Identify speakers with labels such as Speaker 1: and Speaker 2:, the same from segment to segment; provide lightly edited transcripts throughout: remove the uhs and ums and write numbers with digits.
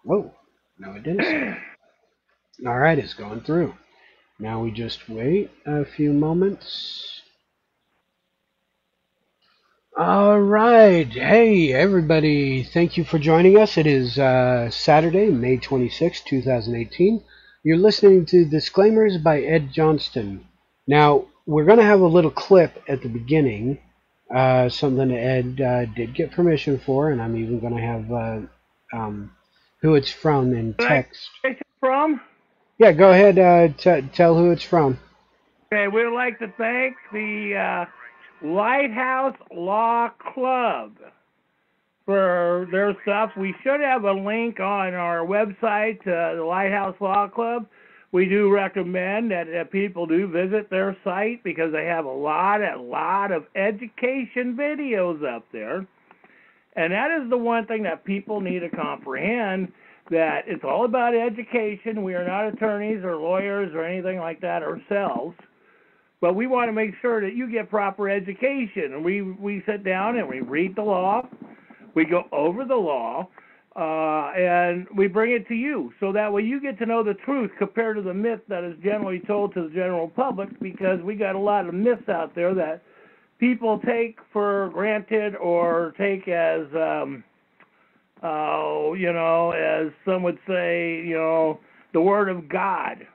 Speaker 1: Whoa, no, it didn't say. All right, it's going through. Now we just wait a few moments. All right. Hey, everybody. Thank you for joining us. It is Saturday, May 26, 2018. You're listening to Disclaimers by Ed Johnston. Now, we're going to have a little clip at the beginning, something Ed did get permission for, and I'm even going to have who it's from in
Speaker 2: Where
Speaker 1: text.
Speaker 2: I from?
Speaker 1: Yeah, go ahead. Tell who it's from.
Speaker 2: Okay, we'd like to thank the Lighthouse Law Club for their stuff. We should have a link on our website, the Lighthouse Law Club. We do recommend that people do visit their site because they have a lot of education videos up there. And that is the one thing that people need to comprehend, that it's all about education. We are not attorneys or lawyers or anything like that ourselves. But we want to make sure that you get proper education. And we sit down and we read the law, we go over the law, and we bring it to you. So that way you get to know the truth compared to the myth that is generally told to the general public, because we got a lot of myths out there that people take for granted or take as, as some would say, the word of God.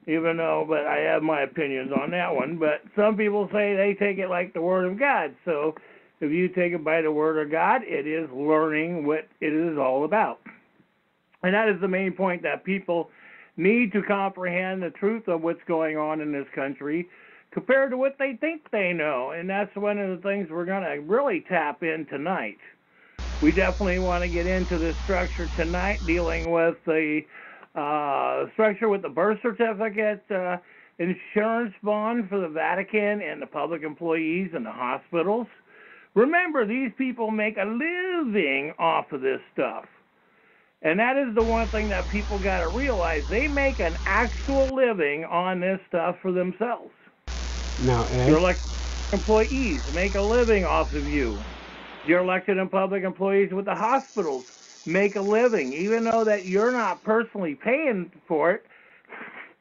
Speaker 2: Even though, but I have my opinions on that one. But some people say they take it like the Word of God. So if you take it by the Word of God, it is learning what it is all about. And that is the main point, that people need to comprehend the truth of what's going on in this country compared to what they think they know. And that's one of the things we're going to really tap in tonight. We definitely want to get into this structure tonight, dealing with the structure with the birth certificate, insurance bond for the Vatican and the public employees and the hospitals. Remember, these people make a living off of this stuff. And that is the one thing that people got to realize. They make an actual living on this stuff for themselves.
Speaker 1: Now,
Speaker 2: Your
Speaker 1: Ed.
Speaker 2: elected employees make a living off of you. Your elected and public employees with the hospitals make a living, even though that you're not personally paying for it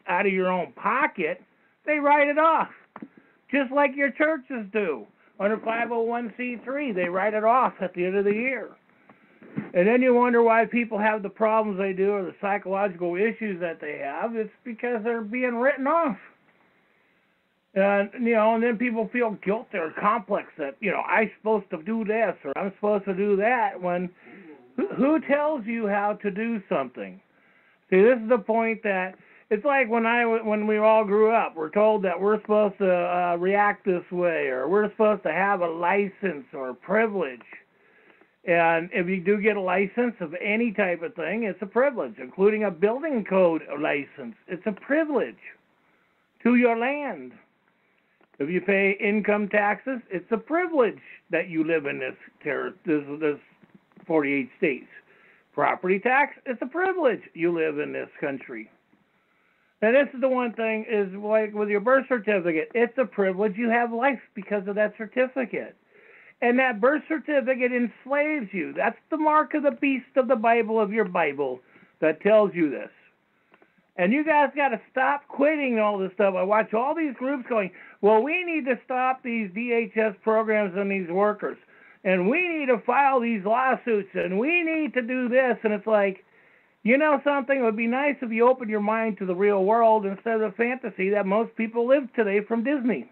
Speaker 2: out of your own pocket. They write it off, just like your churches do. Under 501c3, they write it off at the end of the year. And then you wonder why people have the problems they do or the psychological issues that they have. It's because they're being written off. And then people feel guilt or complex that, I'm supposed to do this or I'm supposed to do that, when who tells you how to do something? See, this is the point that it's like when we all grew up, we're told that we're supposed to react this way, or we're supposed to have a license or a privilege. And if you do get a license of any type of thing, it's a privilege, including a building code license. It's a privilege to your land. If you pay income taxes, it's a privilege that you live in this 48 states. Property tax, it's a privilege you live in this country. And this is the one thing, is like with your birth certificate, it's a privilege you have life because of that certificate. And that birth certificate enslaves you. That's the mark of the beast of the Bible, of your Bible, that tells you this. And you guys got to stop quitting all this stuff. I watch all these groups going, well, we need to stop these DHS programs and these workers. And we need to file these lawsuits. And we need to do this. And it's like, you know something? It would be nice if you opened your mind to the real world instead of the fantasy that most people live today from Disney.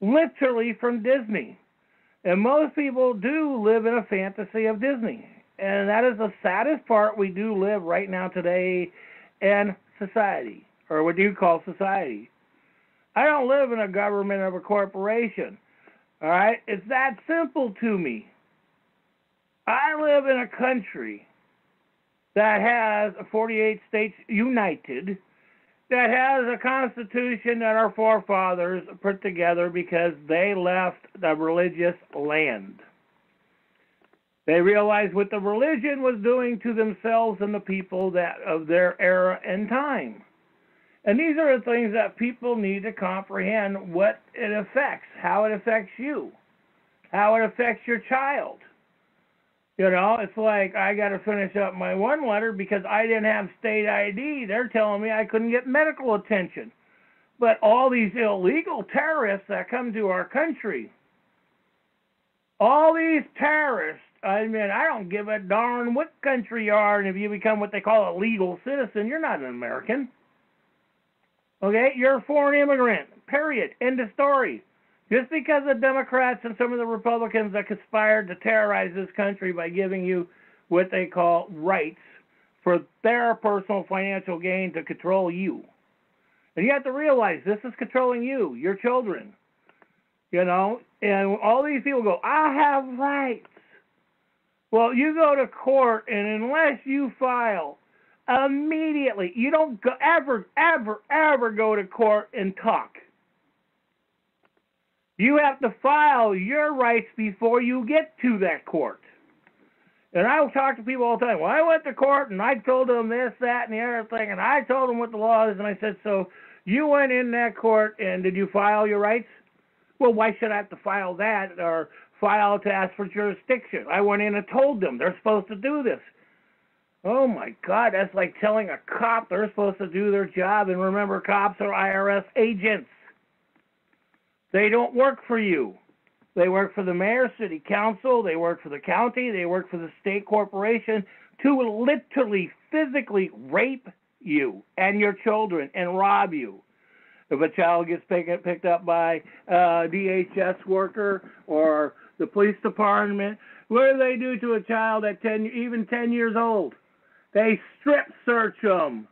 Speaker 2: Literally from Disney. And most people do live in a fantasy of Disney. And that is the saddest part. We do live right now today in society, or what you call society. I don't live in a government or a corporation. All right? It's that simple to me. I live in a country that has 48 states united, that has a constitution that our forefathers put together because they left the religious land. They realized what the religion was doing to themselves and the people that of their era and time. And these are the things that people need to comprehend, what it affects, how it affects you, how it affects your child. You know, it's like I got to finish up my one letter because I didn't have state ID. They're telling me I couldn't get medical attention. But all these illegal terrorists that come to our country, all these terrorists, I mean, I don't give a darn what country you are, and if you become what they call a legal citizen, you're not an American. Okay? You're a foreign immigrant. Period. End of story. Just because the Democrats and some of the Republicans that conspired to terrorize this country by giving you what they call rights for their personal financial gain to control you. And you have to realize this is controlling you, your children. You know, and all these people go, I have rights. Well, you go to court, and unless you file immediately, you don't ever go to court and talk. You have to file your rights before you get to that court. And I will talk to people all the time. Well, I went to court, and I told them this, that, and the other thing, and I told them what the law is, and I said, so you went in that court, and did you file your rights? Well, why should I have to file that or file to ask for jurisdiction? I went in and told them they're supposed to do this. Oh, my God, that's like telling a cop they're supposed to do their job. And remember, cops are IRS agents. They don't work for you. They work for the mayor, city council, they work for the county, they work for the state corporation to literally, physically rape you and your children and rob you. If a child gets picked up by a DHS worker or the police department, what do they do to a child at even 10 years old? They strip search them.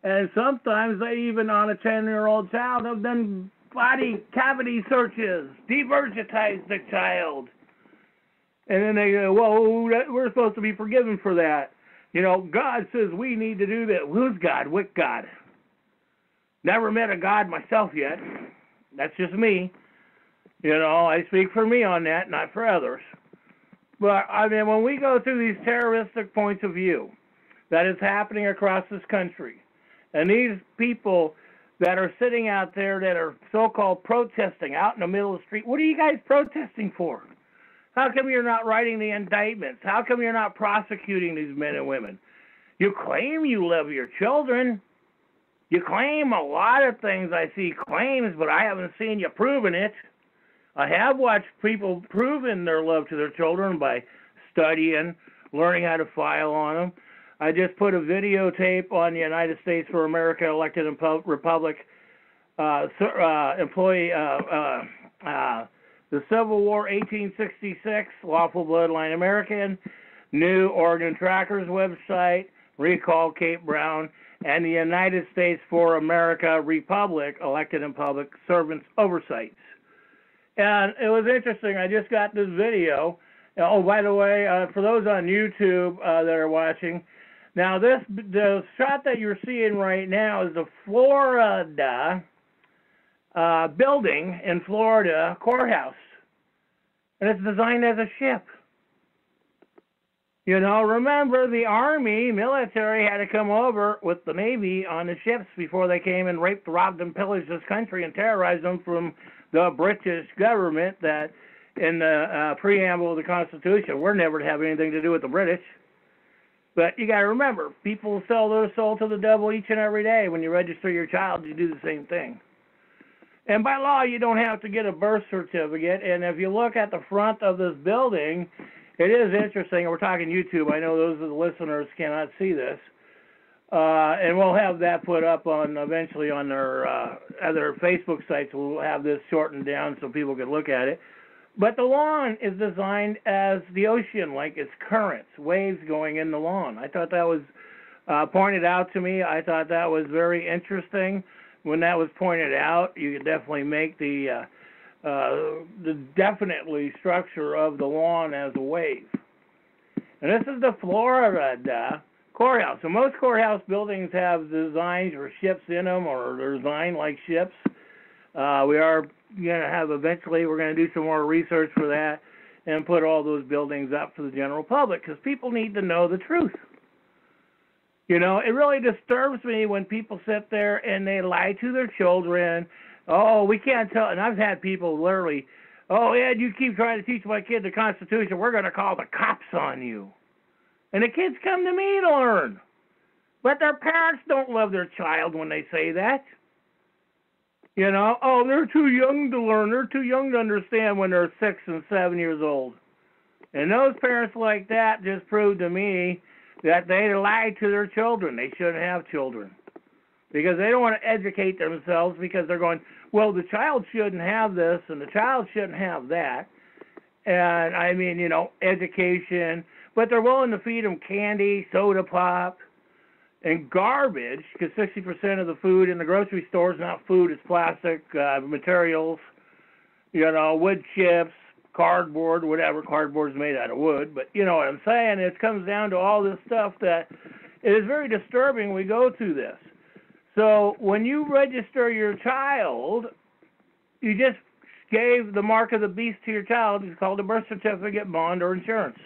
Speaker 2: And sometimes they even, on a 10-year-old child, have done body cavity searches, devirginize the child. And then they go, well, we're supposed to be forgiven for that. You know, God says we need to do that. Who's God? What God? Never met a God myself yet. That's just me. You know, I speak for me on that, not for others. But, I mean, when we go through these terroristic points of view that is happening across this country, and these people that are sitting out there that are so-called protesting out in the middle of the street, what are you guys protesting for? How come you're not writing the indictments? How come you're not prosecuting these men and women? You claim you love your children. You claim a lot of things. I see claims, but I haven't seen you proving it. I have watched people proving their love to their children by studying, learning how to file on them. I just put a videotape on the United States for America Elected Republic employee, the Civil War 1866, Lawful Bloodline American, New Oregon Trackers website, Recall Kate Brown, and the United States for America Republic Elected and Public Servants Oversights. And it was interesting. I just got this video. Oh, by the way, for those on YouTube that are watching, now the shot that you're seeing right now is the Florida building in Florida courthouse, and it's designed as a ship. You know, remember the Army, military had to come over with the Navy on the ships before they came and raped, robbed, and pillaged this country and terrorized them from the British government that in the preamble of the Constitution, we're never to have anything to do with the British. But you got to remember, people sell their soul to the devil each and every day. When you register your child, you do the same thing. And by law, you don't have to get a birth certificate. And if you look at the front of this building, it is interesting. We're talking YouTube. I know those of the listeners cannot see this. And we'll have that put up on eventually on their other Facebook sites. We'll have this shortened down so people can look at it. But the lawn is designed as the ocean, like it's currents, waves going in the lawn. I thought that was pointed out to me. I thought that was very interesting. When that was pointed out, you could definitely make the definitely structure of the lawn as a wave. And this is the Florida courthouse. So most courthouse buildings have designs or ships in them, or they're designed like ships. We are going to have eventually, we're going to do some more research for that and put all those buildings up for the general public because people need to know the truth. You know, it really disturbs me when people sit there and they lie to their children. Oh, we can't tell. And I've had people literally Oh, Ed, you keep trying to teach my kid the Constitution. We're going to call the cops on you. And the kids come to me to learn. But their parents don't love their child when they say that. You know, oh, they're too young to learn. They're too young to understand when they're 6 and 7 years old. And those parents like that just prove to me that they lie to their children. They shouldn't have children. Because they don't want to educate themselves because they're going, well, the child shouldn't have this and the child shouldn't have that. And, I mean, you know, education. But they're willing to feed them candy, soda pop, and garbage, because 60% of the food in the grocery store is not food, it's plastic materials, you know, wood chips, cardboard, whatever. Cardboard's made out of wood. But you know what I'm saying? It comes down to all this stuff that it is very disturbing when we go through this. So when you register your child, you just gave the mark of the beast to your child. It's called a birth certificate, bond, or insurance.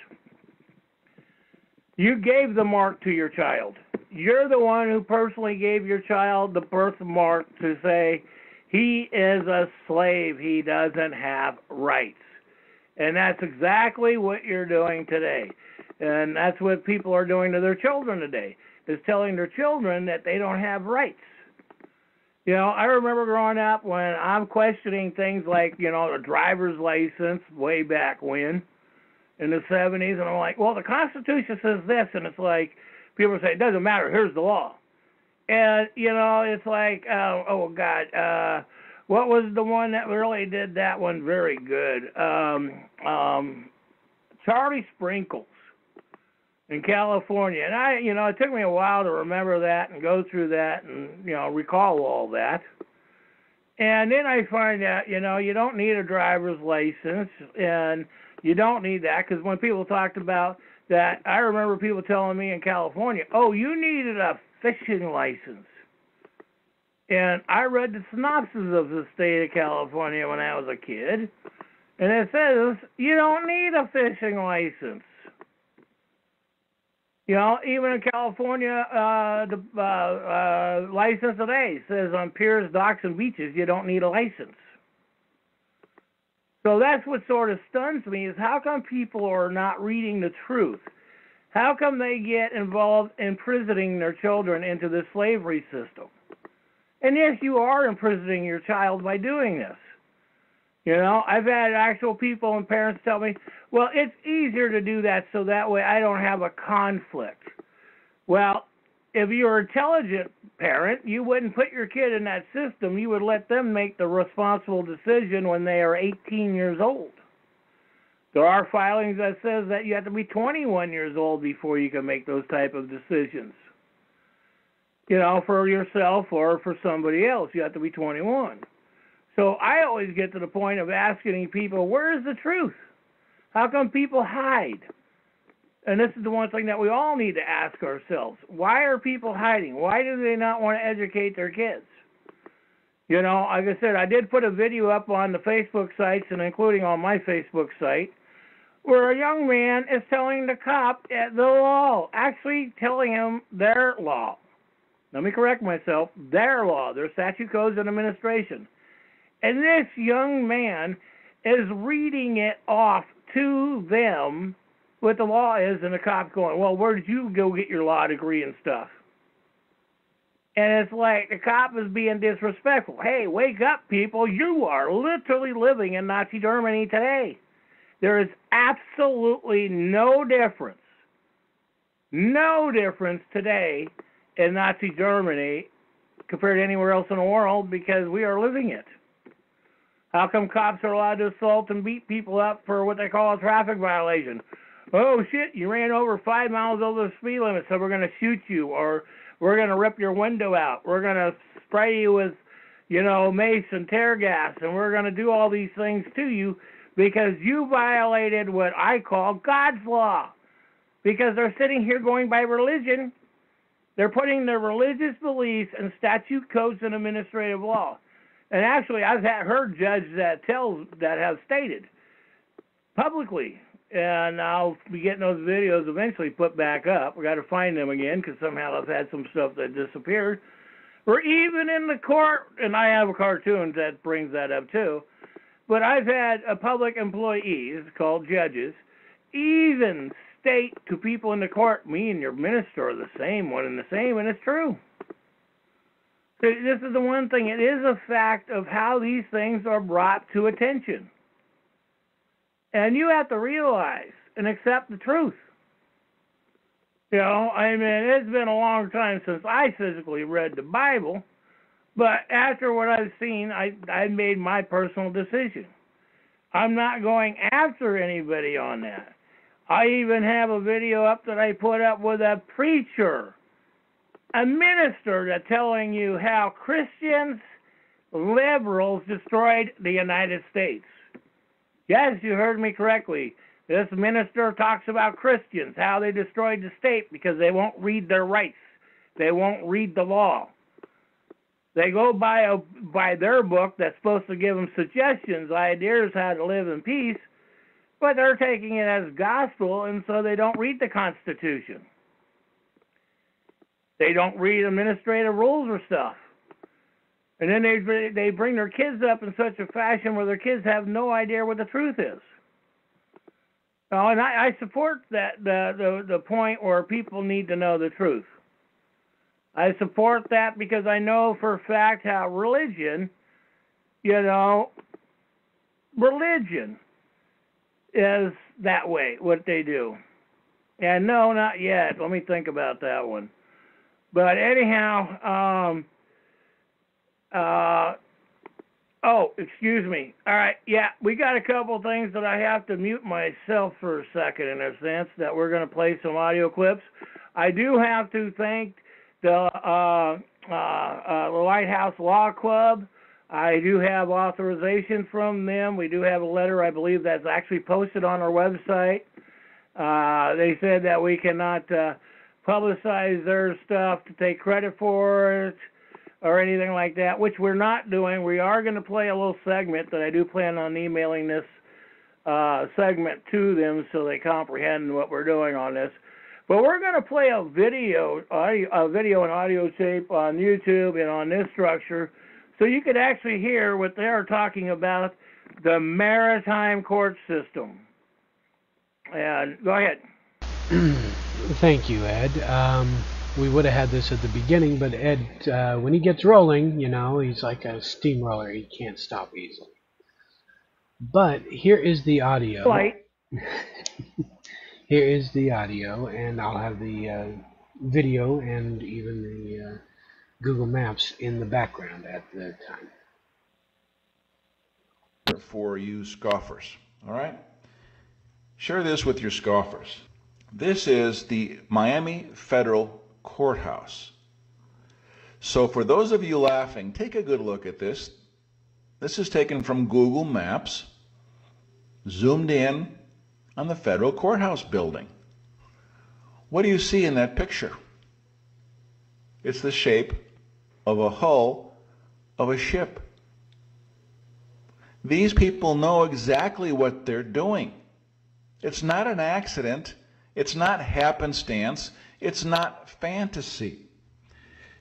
Speaker 2: You gave the mark to your child. You're the one who personally gave your child the birthmark to say he is a slave. He doesn't have rights. And that's exactly what you're doing today. And that's what people are doing to their children today, is telling their children that they don't have rights. You know, I remember growing up when I'm questioning things like, you know, a driver's license way back when in the 70s, and I'm like, well, the Constitution says this, and it's like, people say, it doesn't matter, here's the law. And, you know, it's like, oh, God, what was the one that really did that one very good? Charlie Sprinkles in California. And you know, it took me a while to remember that and go through that and, you know, recall all that. And then I find out, you know, you don't need a driver's license, and you don't need that, because when people talked about that, I remember people telling me in California, oh, you needed a fishing license. And I read the synopsis of the state of California when I was a kid, and it says you don't need a fishing license. You know, even in California, the license today says on piers, docks, and beaches, you don't need a license. So that's what sort of stuns me, is how come people are not reading the truth? How come they get involved in imprisoning their children into the slavery system? And yes, you are imprisoning your child by doing this. You know, I've had actual people and parents tell me, well, it's easier to do that so that way I don't have a conflict. Well, if you're an intelligent parent, you wouldn't put your kid in that system. You would let them make the responsible decision when they are 18 years old. There are filings that says that you have to be 21 years old before you can make those type of decisions. You know, for yourself or for somebody else, you have to be 21. So I always get to the point of asking people, where's the truth? How come people hide? And this is the one thing that we all need to ask ourselves. Why are people hiding? Why do they not want to educate their kids? You know, like I said, I did put a video up on the Facebook sites and including on my Facebook site where a young man is telling the cop the law, actually telling him their law. Let me correct myself, their law, their statute, codes, and administration. And this young man is reading it off to them what the law is, and the cop's going, well, where did you go get your law degree and stuff? And it's like the cop is being disrespectful. Hey, wake up, people. You are literally living in Nazi Germany today. There is absolutely no difference today in Nazi Germany compared to anywhere else in the world, because we are living it. How come cops are allowed to assault and beat people up for what they call a traffic violation? Oh, shit, you ran over 5 miles over the speed limit, so we're going to shoot you, or we're going to rip your window out. We're going to spray you with, you know, mace and tear gas, and we're going to do all these things to you because you violated what I call God's law. Because they're sitting here going by religion. They're putting their religious beliefs in statute, codes, and administrative law. And actually, I've heard judges that have stated publicly, and I'll be getting those videos eventually put back up. We got to find them again because somehow I've had some stuff that disappeared. Or even in the court, and I have a cartoon that brings that up too, But I've had public employees, called judges, even state to people in the court, me and your minister are the same, one and the same, and it's true. So this is the one thing. It is a fact of how these things are brought to attention. And you have to realize and accept the truth. You know, I mean, it's been a long time since I physically read the Bible, but after what I've seen, I made my personal decision. I'm not going after anybody on that. I even have a video up that I put up with a preacher, a minister, that's telling you how Christians, liberals, destroyed the United States. Yes, you heard me correctly. This minister talks about Christians, how they destroyed the state because they won't read their rights. They won't read the law. They go by their book that's supposed to give them suggestions, ideas how to live in peace, but they're taking it as gospel, and so they don't read the Constitution. They don't read administrative rules or stuff. And then they bring their kids up in such a fashion where their kids have no idea what the truth is. And I support that the point where people need to know the truth. I support that because I know for a fact how religion is that way, what they do. And no, not yet. Let me think about that one. But anyhow, oh, excuse me. All right, yeah, we got a couple things that I have to mute myself for a second in a sense that we're going to play some audio clips. I do have to thank the Lighthouse Law Club. I do have authorization from them. We do have a letter, I believe, that's actually posted on our website. They said that we cannot publicize their stuff to take credit for it or anything like that, which we're not doing. We are going to play a little segment that I do plan on emailing this segment to them so they comprehend what we're doing on this. But we're going to play a video and audio tape on YouTube and on this structure so you could actually hear what they're talking about, the maritime court system. And go ahead.
Speaker 1: Thank you, Ed. We would have had this at the beginning, but Ed, when he gets rolling, you know, he's like a steamroller. He can't stop easily. But here is the audio.
Speaker 2: Right.
Speaker 1: Here is the audio, and I'll have the video and even the Google Maps in the background at the time.
Speaker 3: For you scoffers, all right? Share this with your scoffers. This is the Miami Federal Courthouse. So for those of you laughing, take a good look at this. This is taken from Google Maps, zoomed in on the Federal Courthouse building. What do you see in that picture? It's the shape of a hull of a ship. These people know exactly what they're doing. It's not an accident. It's not happenstance. It's not fantasy.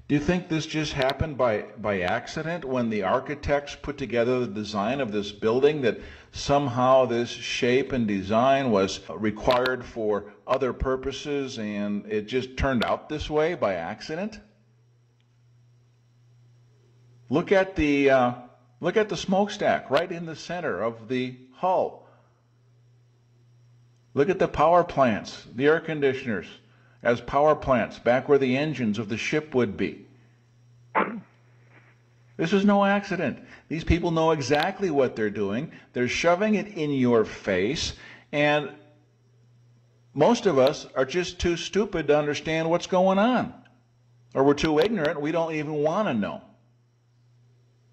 Speaker 3: Do you think this just happened by accident when the architects put together the design of this building, that somehow this shape and design was required for other purposes and it just turned out this way by accident? Look at the smokestack right in the center of the hull. Look at the power plants, the air conditioners as power plants back where the engines of the ship would be. This is no accident. These people know exactly what they're doing. They're shoving it in your face, and most of us are just too stupid to understand what's going on. Or we're too ignorant, we don't even want to know.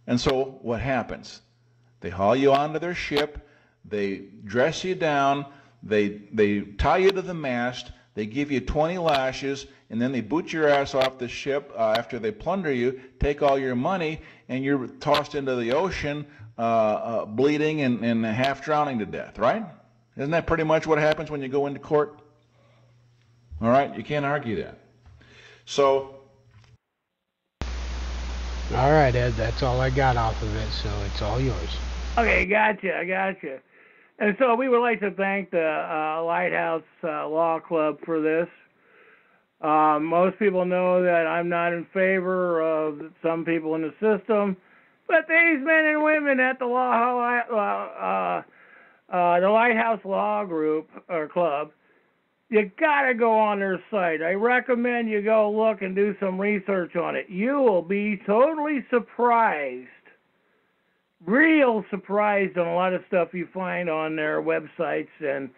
Speaker 3: And so what happens? They haul you onto their ship, they dress you down, they tie you to the mast, they give you 20 lashes, and then they boot your ass off the ship after they plunder you, take all your money, and you're tossed into the ocean bleeding and half drowning to death, right? Isn't that pretty much what happens when you go into court? All right, you can't argue that. So,
Speaker 1: all right, Ed, that's all I got off of it, so it's all yours.
Speaker 2: Okay, gotcha. And so we would like to thank the Lighthouse Law Club for this. Most people know that I'm not in favor of some people in the system, but these men and women at the Lighthouse Law Group or Club, you gotta go on their site. I recommend you go look and do some research on it. You will be totally surprised, real surprised on a lot of stuff you find on their websites and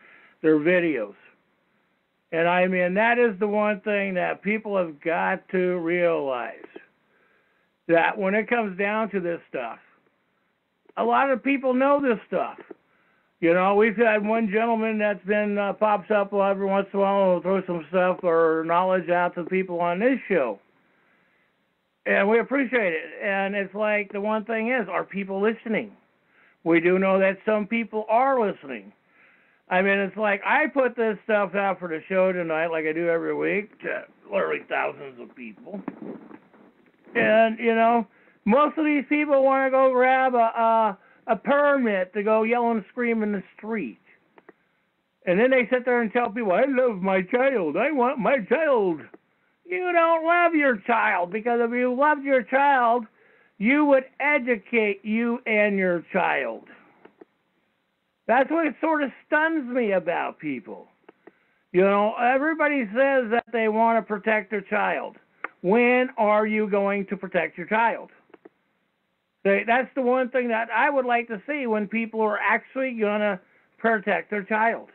Speaker 2: their videos. And I mean, that is the one thing that people have got to realize, that when it comes down to this stuff, a lot of people know this stuff. You know, we've had one gentleman that's been pops up every once in a while and will throw some stuff or knowledge out to people on this show. And we appreciate it. And it's like, the one thing is, are people listening? We do know that some people are listening. I mean, it's like, I put this stuff out for the show tonight, like I do every week, to literally thousands of people. And, you know, most of these people want to go grab a permit to go yell and scream in the street. And then they sit there and tell people, I love my child. I want my child. You don't love your child, because if you loved your child, you would educate you and your child. That's what it sort of stuns me about people. You know, everybody says that they want to protect their child. When are you going to protect your child? That's the one thing that I would like to see, when people are actually going to protect their child.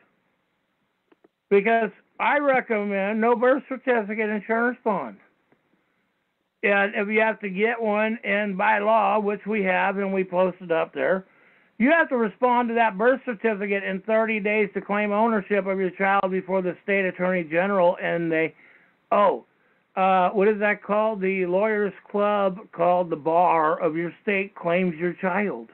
Speaker 2: Because I recommend no birth certificate insurance bond. And if you have to get one, and by law, which we have and we posted up there, you have to respond to that birth certificate in 30 days to claim ownership of your child before the state attorney general. And what is that called? The lawyers club called the bar of your state claims your child.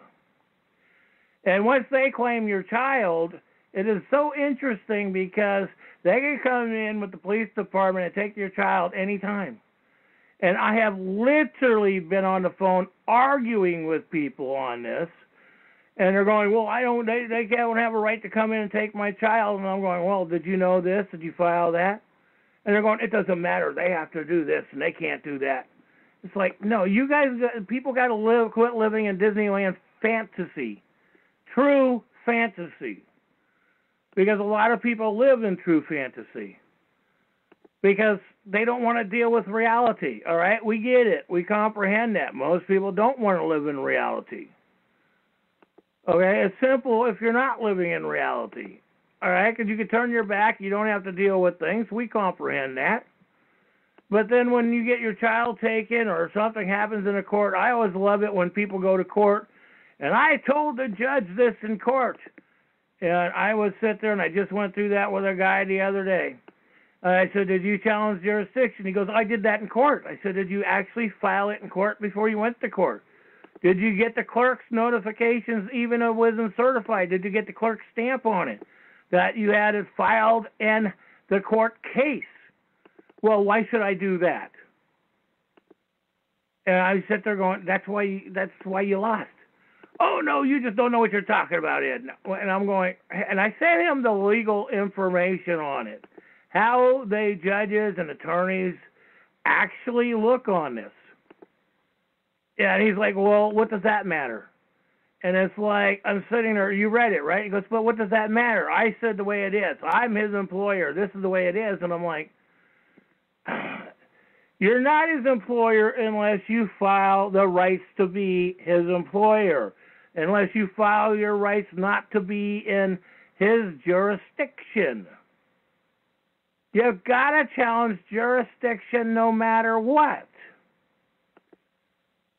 Speaker 2: And once they claim your child, it is so interesting, because they can come in with the police department and take your child anytime. And I have literally been on the phone arguing with people on this. And they're going, well, they don't have a right to come in and take my child. And I'm going, well, did you know this? Did you file that? And they're going, it doesn't matter. They have to do this and they can't do that. It's like, no, you guys, people got to quit living in Disneyland fantasy. True fantasy. Because a lot of people live in true fantasy. Because they don't want to deal with reality. All right? We get it. We comprehend that. Most people don't want to live in reality. Okay, it's simple if you're not living in reality. All right, because you can turn your back, you don't have to deal with things. We comprehend that. But then when you get your child taken or something happens in a court, I always love it when people go to court. And I told the judge this in court. And I would sit there, and I just went through that with a guy the other day. I said, did you challenge jurisdiction? He goes, I did that in court. I said, did you actually file it in court before you went to court? Did you get the clerk's notifications, even if it wasn't certified? Did you get the clerk's stamp on it, that you had it filed in the court case? Well, why should I do that? And I sit there going, that's why you lost. Oh, no, you just don't know what you're talking about, Ed. And I'm going, and I sent him the legal information on it, how the judges and attorneys actually look on this. Yeah, and he's like, well, what does that matter? And it's like, I'm sitting there, you read it, right? He goes, but what does that matter? I said the way it is. I'm his employer. This is the way it is. And I'm like, you're not his employer unless you file the rights to be his employer, unless you file your rights not to be in his jurisdiction. You've got to challenge jurisdiction no matter what.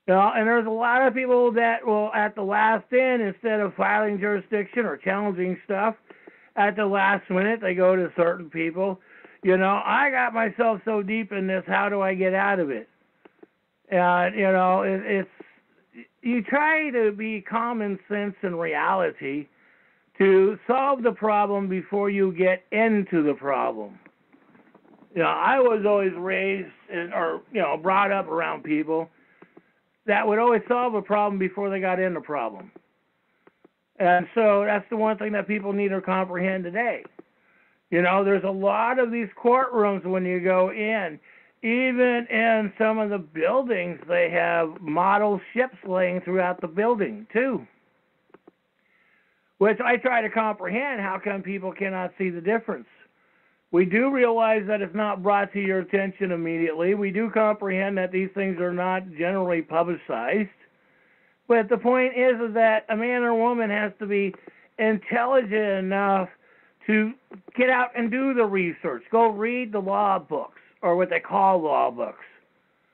Speaker 2: You know, and there's a lot of people that will, at the last end, instead of filing jurisdiction or challenging stuff, at the last minute, they go to certain people. You know, I got myself so deep in this, how do I get out of it? And, you know, it's you try to be common sense and reality to solve the problem before you get into the problem. You know, I was always raised or brought up around people that would always solve a problem before they got in the problem. And so that's the one thing that people need to comprehend today. You know, there's a lot of these courtrooms when you go in. Even in some of the buildings, they have model ships laying throughout the building, too. Which I try to comprehend. How come people cannot see the difference? We do realize that it's not brought to your attention immediately. We do comprehend that these things are not generally publicized. But the point is that a man or woman has to be intelligent enough to get out and do the research. Go read the law books, or what they call law books.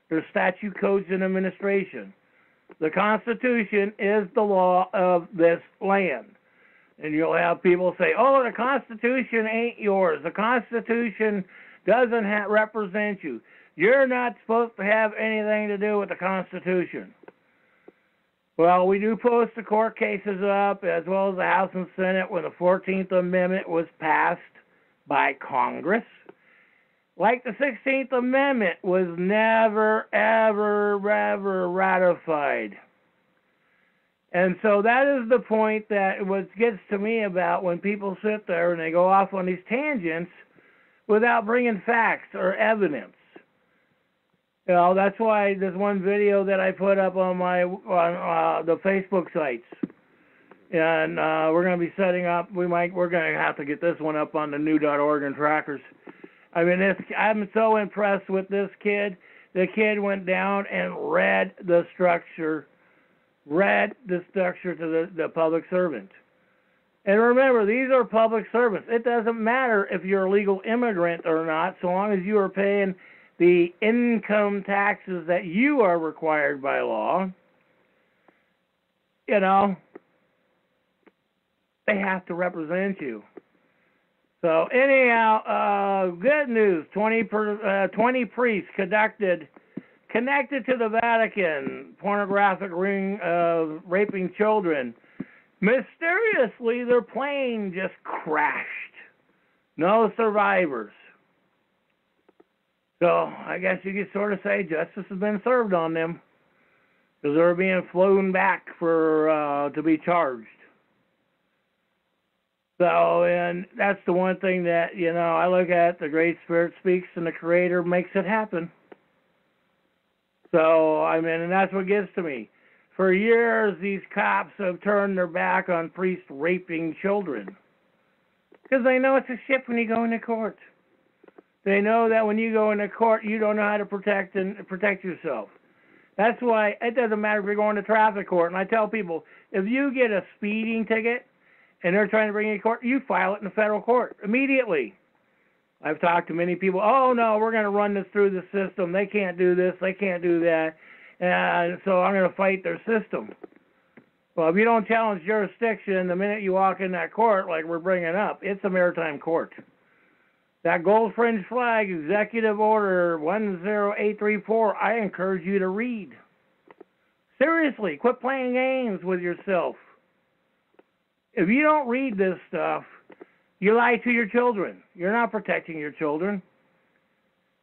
Speaker 2: They're statute, codes, and administration. The Constitution is the law of this land. And you'll have people say, oh, the Constitution ain't yours. The Constitution doesn't represent you. You're not supposed to have anything to do with the Constitution. Well, we do post the court cases up, as well as the House and Senate, when the 14th Amendment was passed by Congress. Like the 16th Amendment was never, ever, ever ratified. And so that is the point that what gets to me about when people sit there and they go off on these tangents without bringing facts or evidence. You know, that's why there's one video that I put up on the Facebook sites, and we're going to be setting up. We're going to have to get this one up on the new.org trackers. I mean, I'm so impressed with this kid. The kid went down and read the structure to the public servant. And remember, these are public servants. It doesn't matter if you're a legal immigrant or not, so long as you are paying the income taxes that you are required by law. You know, they have to represent you. So anyhow, good news, 20 priests connected to the Vatican, pornographic ring of raping children. Mysteriously, their plane just crashed. No survivors. So I guess you could sort of say justice has been served on them, because they're being flown back to be charged. So, and that's the one thing that, you know, I look at, the Great Spirit speaks and the Creator makes it happen. So, I mean, and that's what gets to me. For years, these cops have turned their back on priests raping children, because they know it's a ship when you go into court. They know that when you go into court, you don't know how to protect yourself. That's why it doesn't matter if you're going to traffic court. And I tell people, if you get a speeding ticket and they're trying to bring you to court, you file it in the federal court immediately. I've talked to many people, oh, no, we're going to run this through the system. They can't do this. They can't do that. And so I'm going to fight their system. Well, if you don't challenge jurisdiction the minute you walk in that court, like we're bringing up, it's a maritime court. That gold fringe flag, Executive Order 10834, I encourage you to read. Seriously, quit playing games with yourself. If you don't read this stuff, you lie to your children. You're not protecting your children.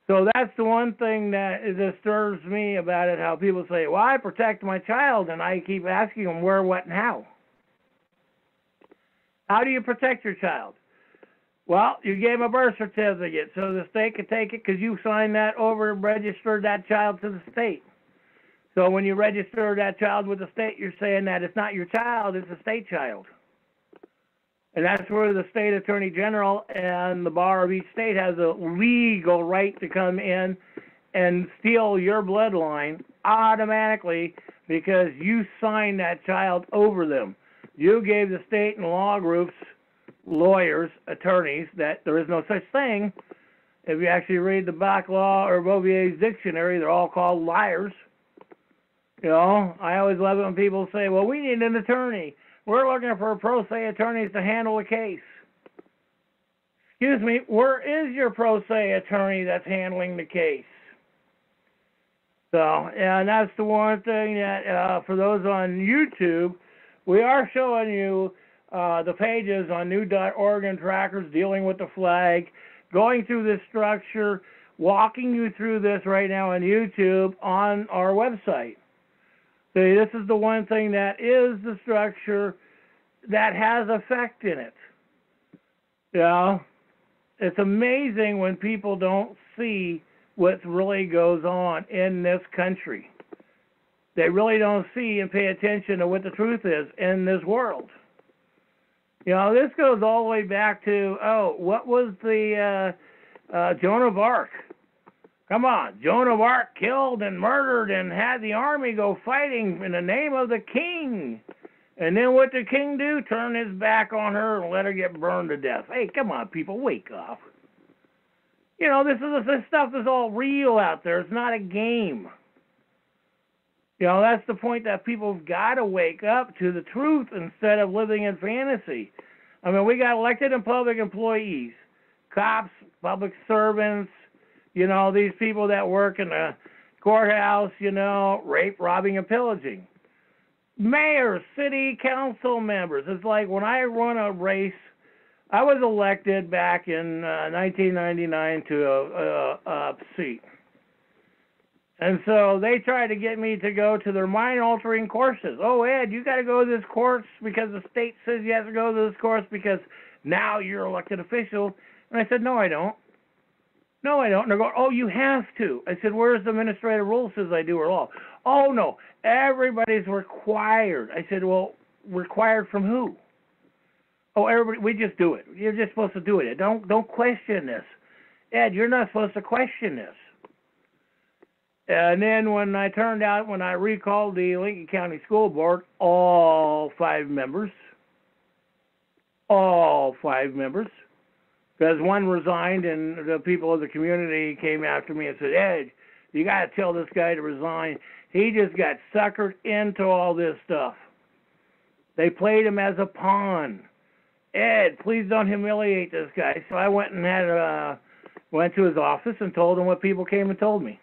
Speaker 2: So that's the one thing that disturbs me about it, how people say, well, I protect my child, and I keep asking them where, what, and how. How do you protect your child? Well, you gave them a birth certificate, so the state could take it because you signed that over and registered that child to the state. So when you register that child with the state, you're saying that it's not your child, it's a state child. And that's where the state attorney general and the bar of each state has a legal right to come in and steal your bloodline automatically because you signed that child over them. You gave the state and law groups, lawyers, attorneys, that there is no such thing. If you actually read the Black Law or Bouvier's dictionary, they're all called liars. You know, I always love it when people say, well, we need an attorney. We're looking for pro se attorneys to handle a case. Excuse me, where is your pro se attorney that's handling the case? So, and that's the one thing that, for those on YouTube, we are showing you the pages on new.org and trackers dealing with the flag, going through this structure, walking you through this right now on YouTube on our website. See, this is the one thing that is the structure that has effect in it. You know, it's amazing when people don't see what really goes on in this country. They really don't see and pay attention to what the truth is in this world. You know, this goes all the way back to, what was the Joan of Arc? Come on, Joan of Arc killed and murdered and had the army go fighting in the name of the king. And then what did the king do? Turn his back on her and let her get burned to death. Hey, come on, people, wake up. You know, this stuff is all real out there. It's not a game. You know, that's the point, that people've got to wake up to the truth instead of living in fantasy. I mean, we got elected and public employees, cops, public servants, you know, these people that work in the courthouse, you know, rape, robbing, and pillaging. Mayors, city council members. It's like when I run a race, I was elected back in 1999 to a seat. And so they tried to get me to go to their mind-altering courses. Oh, Ed, you got to go to this course because the state says you have to go to this course because now you're an elected official. And I said, no, I don't. No, I don't. And they go, oh, you have to. I said, where's the administrative rule says I do or law? Oh, no, everybody's required. I said, well, required from who? Oh, everybody, we just do it. You're just supposed to do it. Don't question this. Ed, you're not supposed to question this. And then when I recalled the Lincoln County School Board, all five members, because one resigned and the people of the community came after me and said, Ed, you got to tell this guy to resign. He just got suckered into all this stuff. They played him as a pawn. Ed, please don't humiliate this guy. So I went and went to his office and told him what people came and told me.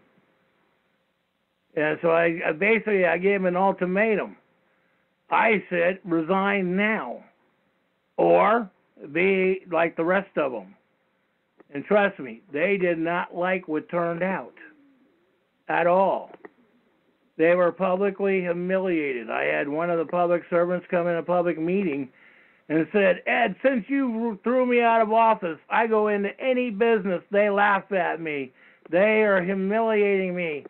Speaker 2: And so I gave him an ultimatum. I said, resign now, or be like the rest of them. And trust me, they did not like what turned out at all. They were publicly humiliated. I had one of the public servants come in a public meeting and said, Ed, since you threw me out of office, I go into any business, they laugh at me. They are humiliating me.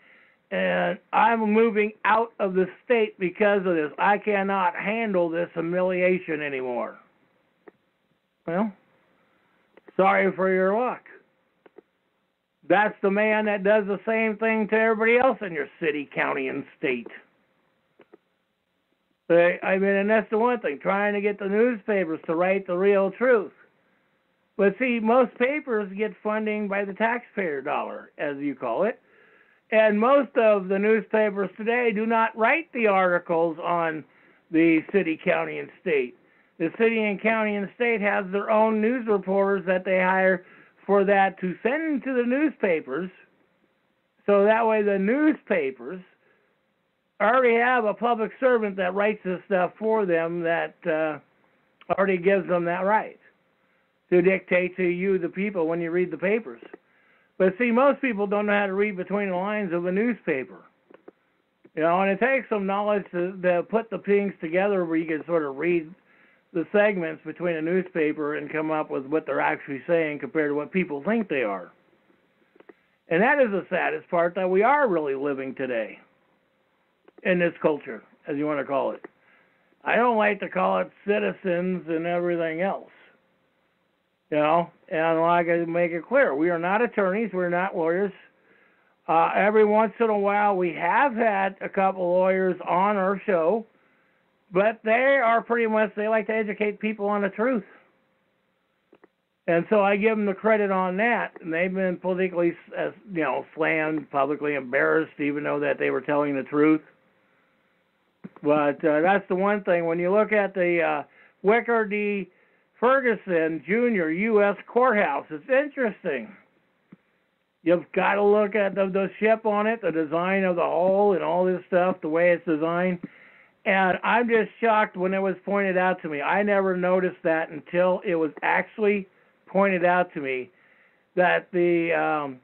Speaker 2: And I'm moving out of the state because of this. I cannot handle this humiliation anymore. Well, sorry for your luck. That's the man that does the same thing to everybody else in your city, county, and state. I mean, and that's the one thing, trying to get the newspapers to write the real truth. But see, most papers get funding by the taxpayer dollar, as you call it. And most of the newspapers today do not write the articles on the city, county, and state. The city and county and state has their own news reporters that they hire for that to send to the newspapers. So that way the newspapers already have a public servant that writes this stuff for them that already gives them that right to dictate to you, the people, when you read the papers. But see, most people don't know how to read between the lines of a newspaper. You know, and it takes some knowledge to put the things together where you can sort of read the segments between a newspaper and come up with what they're actually saying compared to what people think they are. And that is the saddest part, that we are really living today in this culture, as you want to call it. I don't like to call it citizens and everything else. You know, and like I make it clear, we are not attorneys, we're not lawyers. Every once in a while, we have had a couple lawyers on our show, but they are pretty much, they like to educate people on the truth. And so I give them the credit on that, and they've been politically, slammed, publicly embarrassed, even though that they were telling the truth. But that's the one thing. When you look at the Wicker D. Ferguson Jr. U.S. Courthouse, it's interesting. You've got to look at the ship on it, the design of the hull and all this stuff, the way it's designed. And I'm just shocked when it was pointed out to me. I never noticed that until it was actually pointed out to me that the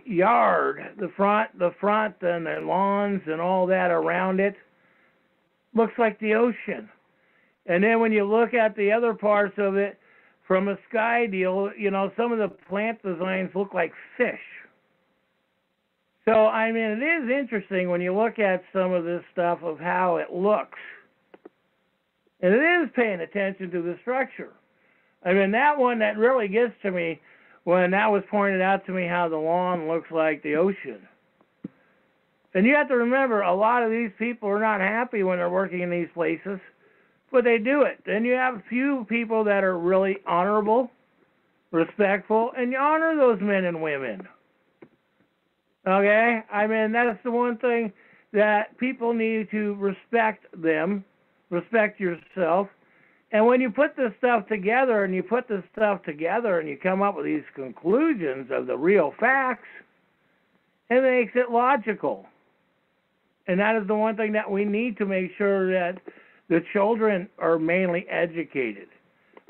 Speaker 2: yard, the front and the lawns and all that around it looks like the ocean. And then when you look at the other parts of it from a sky deal, you know, some of the plant designs look like fish. So, I mean, it is interesting when you look at some of this stuff of how it looks. And it is paying attention to the structure. I mean, that one that really gets to me when that was pointed out to me how the lawn looks like the ocean. And you have to remember, a lot of these people are not happy when they're working in these places, but they do it. Then you have a few people that are really honorable, respectful, and you honor those men and women. Okay? I mean, that's the one thing that people need to respect them, respect yourself. And when you put this stuff together and you come up with these conclusions of the real facts, it makes it logical. And that is the one thing that we need to make sure that the children are mainly educated.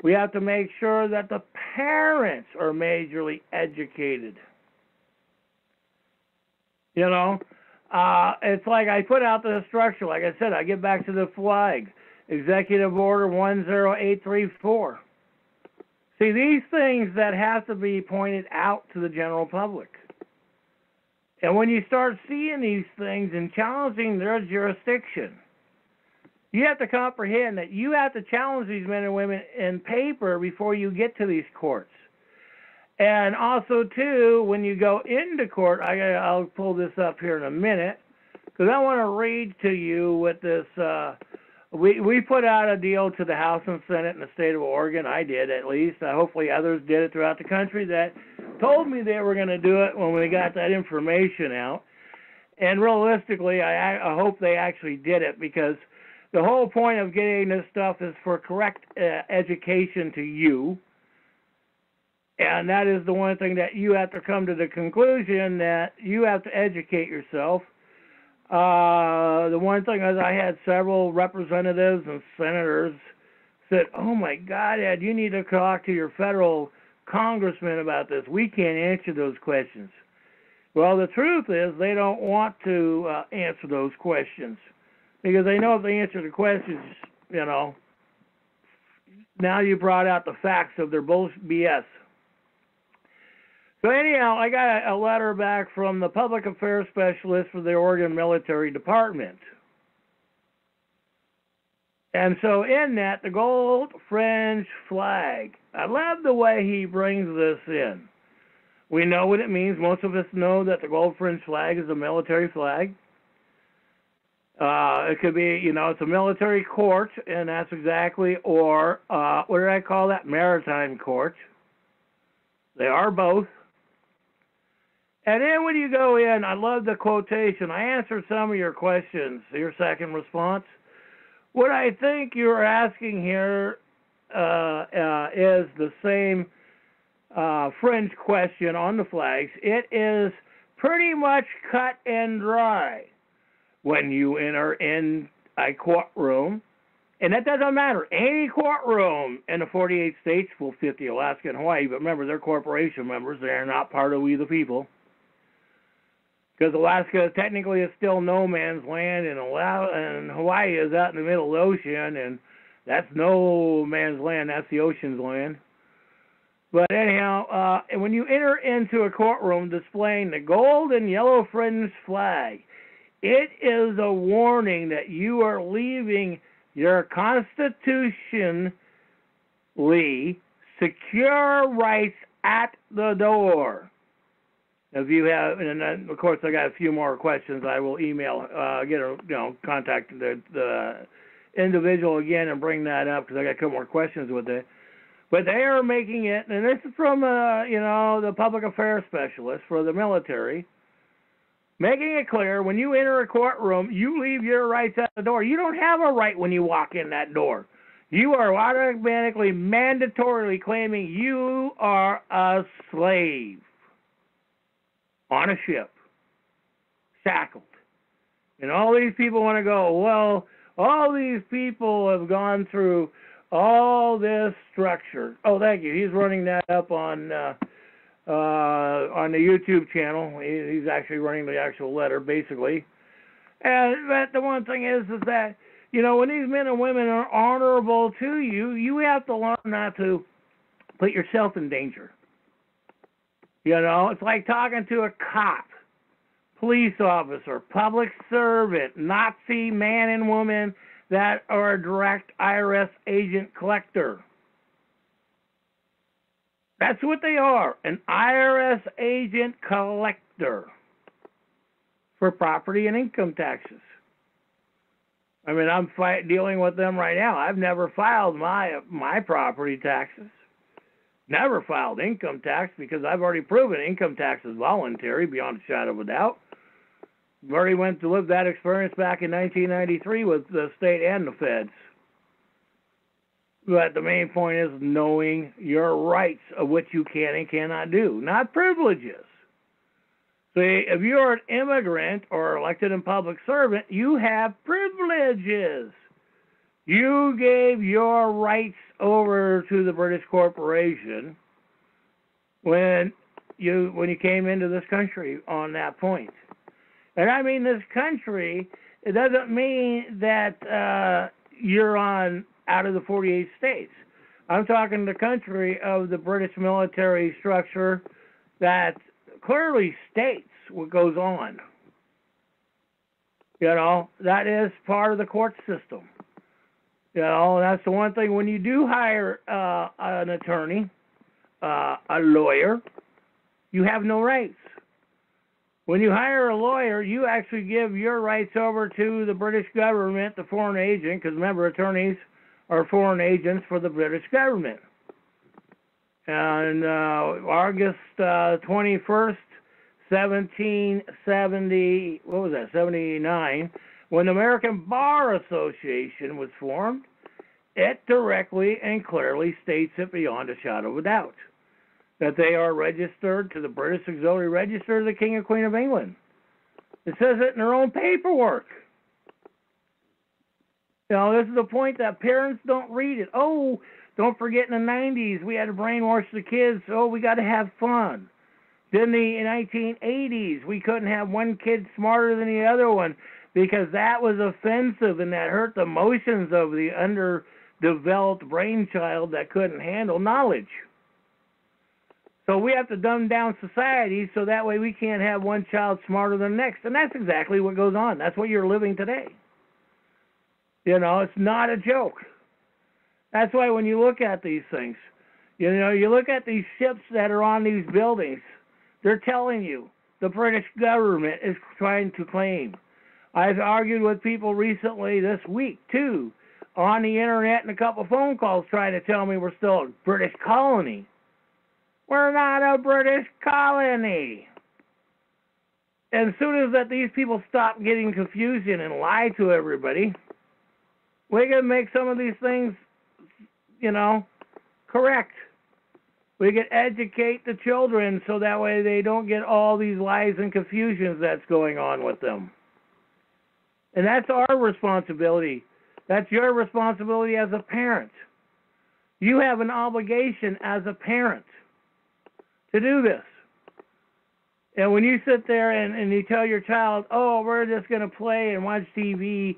Speaker 2: We have to make sure that the parents are majorly educated. You know, it's like I put out the structure. Like I said, I get back to the flag. Executive Order 10834. See, these things that have to be pointed out to the general public. And when you start seeing these things and challenging their jurisdiction, you have to comprehend that you have to challenge these men and women in paper before you get to these courts. And also, too, when you go into court, I'll pull this up here in a minute, because I want to read to you what this... We put out a deal to the House and Senate in the state of Oregon. I did, at least. Hopefully others did it throughout the country that told me they were going to do it when we got that information out. And realistically, I hope they actually did it, because the whole point of getting this stuff is for correct education to you. And that is the one thing that you have to come to the conclusion that you have to educate yourself. The one thing is, I had several representatives and senators said, "Oh my God, Ed, you need to talk to your federal congressman about this. We can't answer those questions." Well, the truth is they don't want to answer those questions, because they know if they answer the questions, you know, now you brought out the facts of their BS. So anyhow, I got a letter back from the public affairs specialist for the Oregon Military Department. And so in that, the gold fringe flag. I love the way he brings this in. We know what it means. Most of us know that the gold fringe flag is a military flag. It could be, you know, it's a military court, and that's exactly, or what did I call that? Maritime court. They are both. And then when you go in, I love the quotation. I answered some of your questions, your second response. What I think you're asking here is the same fringe question on the flags. It is pretty much cut and dry. When you enter in a courtroom, and that doesn't matter, any courtroom in the 48 states, well, 50, Alaska and Hawaii, but remember, they're corporation members. They are not part of We the People. Because Alaska technically is still no man's land, and Hawaii is out in the middle of the ocean, and that's no man's land. That's the ocean's land. But anyhow, when you enter into a courtroom displaying the gold and yellow fringe flag, it is a warning that you are leaving your constitutionally secure rights at the door. If you have, and then, of course, I got a few more questions. I will email, contact the individual again and bring that up, because I got a couple more questions with it. But they are making it, and this is from, the public affairs specialist for the military, making it clear when you enter a courtroom, you leave your rights at the door. You don't have a right when you walk in that door. You are automatically, mandatorily claiming you are a slave on a ship, shackled. And all these people want to go, well, all these people have gone through all this structure. Oh, thank you. He's running that up on the YouTube channel. He's actually running the actual letter, basically. But the one thing is that, You know, when these men and women are honorable to you, you have to learn not to put yourself in danger. You know, it's like talking to a cop, police officer, public servant, Nazi man and woman that are a direct IRS agent collector. That's what they are, an IRS agent collector for property and income taxes. I mean, I'm dealing with them right now. I've never filed my property taxes. Never filed income tax because I've already proven income tax is voluntary beyond a shadow of a doubt. I've already went to live that experience back in 1993 with the state and the feds. But the main point is knowing your rights of what you can and cannot do, not privileges. See, if you're an immigrant or elected and public servant, you have privileges. You gave your rights over to the British corporation when you came into this country on that point. And I mean this country, it doesn't mean that you're out of the 48 states. I'm talking the country of the British military structure that clearly states what goes on. You know, that is part of the court system. You know, that's the one thing when you do hire an attorney, a lawyer, you have no rights. When you hire a lawyer, you actually give your rights over to the British government, the foreign agent, because remember, attorneys are foreign agents for the British government. And August 21st, 79, when the American Bar Association was formed, it directly and clearly states it beyond a shadow of a doubt that they are registered to the British Auxiliary Register of the King and Queen of England. It says it in their own paperwork. You know, this is the point that parents don't read it. Oh, don't forget in the 90s we had to brainwash the kids. Oh, we got to have fun. Then in the 1980s, we couldn't have one kid smarter than the other one because that was offensive and that hurt the emotions of the underdeveloped brainchild that couldn't handle knowledge. So we have to dumb down society so that way we can't have one child smarter than the next. And that's exactly what goes on. That's what you're living today. You know, it's not a joke. That's why when you look at these things, you know, you look at these ships that are on these buildings, they're telling you the British government is trying to claim. I've argued with people recently this week, too, on the internet and a couple of phone calls trying to tell me we're still a British colony. We're not a British colony. And as soon as these people stop getting confusion and lie to everybody, we can make some of these things, you know, correct. We can educate the children so that way they don't get all these lies and confusions that's going on with them. And that's our responsibility. That's your responsibility as a parent. You have an obligation as a parent to do this. And when you sit there and you tell your child, oh, we're just going to play and watch TV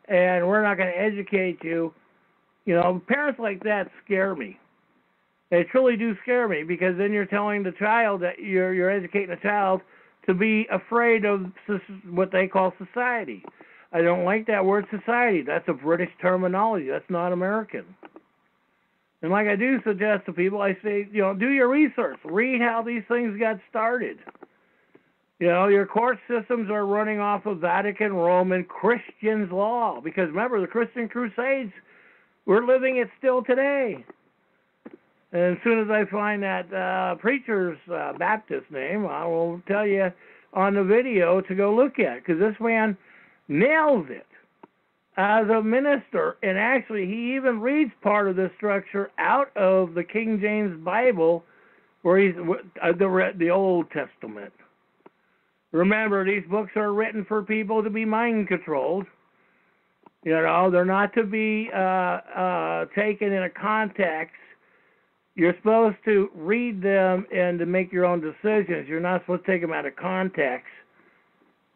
Speaker 2: and we're not going to educate you, you know, parents like that scare me. They truly do scare me because then you're telling the child that you're educating a child to be afraid of what they call society. I don't like that word society. That's a British terminology. That's not American. And like I do suggest to people, I say, you know, do your research. Read how these things got started. You know, your court systems are running off of Vatican, Roman, Christian's law. Because remember, the Christian Crusades, we're living it still today. And as soon as I find that preacher's Baptist name, I will tell you on the video to go look at. Because this man nails it as a minister. And actually, he even reads part of this structure out of the King James Bible, where he's the Old Testament. Remember, these books are written for people to be mind controlled. You know, they're not to be taken in a context. You're supposed to read them and to make your own decisions. You're not supposed to take them out of context.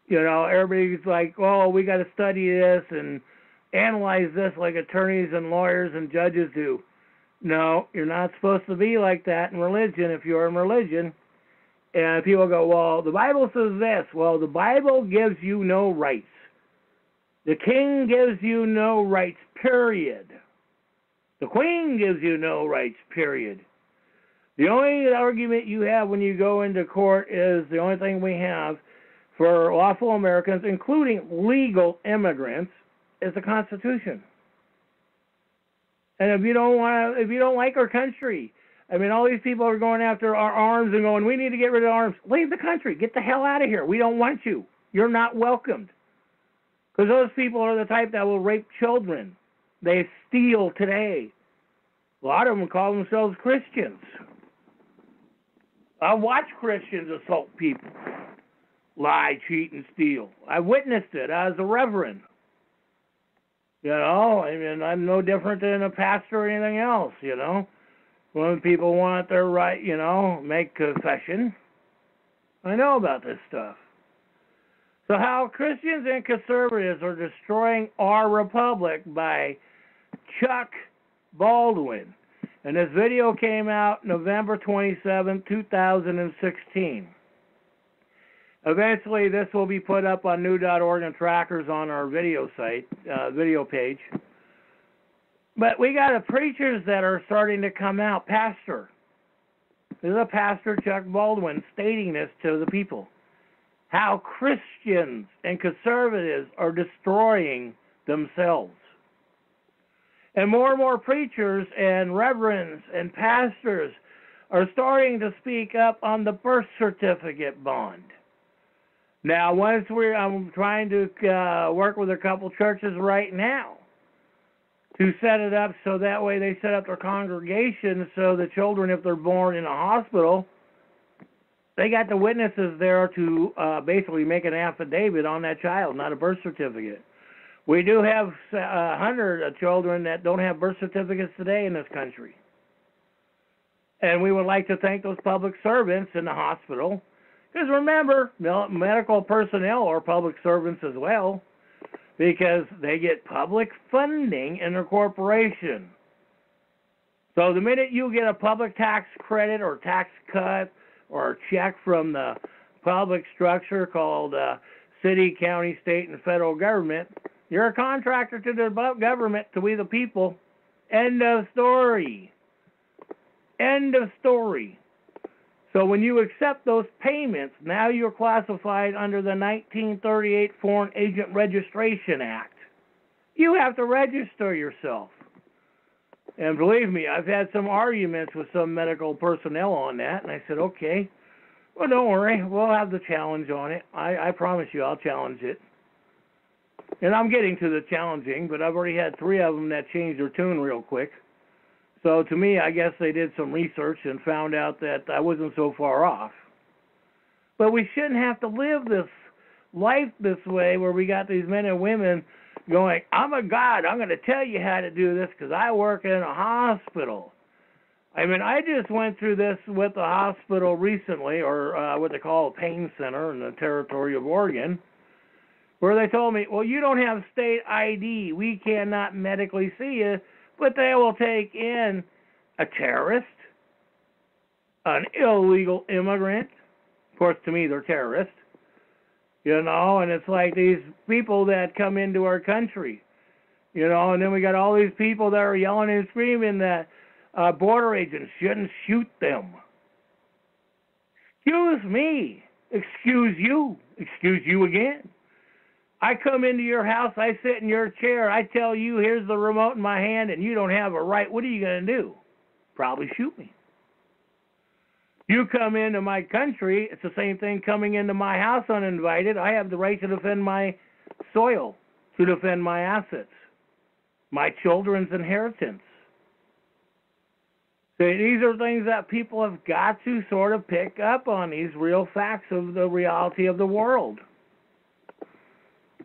Speaker 2: You know, everybody's like, oh, we got to study this and analyze this like attorneys and lawyers and judges do. No, you're not supposed to be like that in religion if you're in religion. And people go, well, the Bible says this. Well, the Bible gives you no rights. The king gives you no rights, period. The queen gives you no rights, period. The only argument you have when you go into court is the only thing we have for lawful Americans, including legal immigrants, is the Constitution. And if you don't like our country, I mean, all these people are going after our arms and going, we need to get rid of arms. Leave the country. Get the hell out of here. We don't want you. You're not welcomed. Because those people are the type that will rape children. They steal today. A lot of them call themselves Christians. I watch Christians assault people. Lie, cheat, and steal. I witnessed it as a reverend. You know, I mean, I'm no different than a pastor or anything else, you know. When people want their right, you know, make confession. I know about this stuff. So how Christians and conservatives are destroying our republic by Chuck Baldwin. And this video came out November 27, 2016. Eventually, this will be put up on new.org and trackers on our video site, video page. But we got preachers that are starting to come out. Pastor. This is a pastor, Chuck Baldwin, stating this to the people. How Christians and conservatives are destroying themselves. And more preachers and reverends and pastors are starting to speak up on the birth certificate bond. Now, I'm trying to work with a couple churches right now to set it up so that way they set up their congregation so the children, if they're born in a hospital, they got the witnesses there to basically make an affidavit on that child, not a birth certificate. We do have 100 children that don't have birth certificates today in this country. And we would like to thank those public servants in the hospital. Because remember, medical personnel are public servants as well, because they get public funding in their corporation. So the minute you get a public tax credit or tax cut or a check from the public structure called city, county, state, and federal government, you're a contractor to the government, to we the people. End of story. End of story. So when you accept those payments, now you're classified under the 1938 Foreign Agent Registration Act. You have to register yourself. And believe me, I've had some arguments with some medical personnel on that, and I said, okay, well, don't worry, we'll have the challenge on it. I promise you I'll challenge it. And I'm getting to the challenging, but I've already had 3 of them that changed their tune real quick. So to me, I guess they did some research and found out that I wasn't so far off. But we shouldn't have to live this life this way where we got these men and women going, I'm a God, I'm going to tell you how to do this because I work in a hospital. I mean, I just went through this with the hospital recently, or what they call a pain center in the territory of Oregon, where they told me, well, you don't have state ID. We cannot medically see you. But they will take in a terrorist, an illegal immigrant. Of course, to me, they're terrorists. You know, and it's like these people that come into our country. You know, and then we got all these people that are yelling and screaming that border agents shouldn't shoot them. Excuse me. Excuse you again. I come into your house, I sit in your chair, I tell you, here's the remote in my hand, and you don't have a right. What are you going to do? Probably shoot me. You come into my country, it's the same thing coming into my house uninvited. I have the right to defend my soil, to defend my assets, my children's inheritance. So these are things that people have got to sort of pick up on, these real facts of the reality of the world.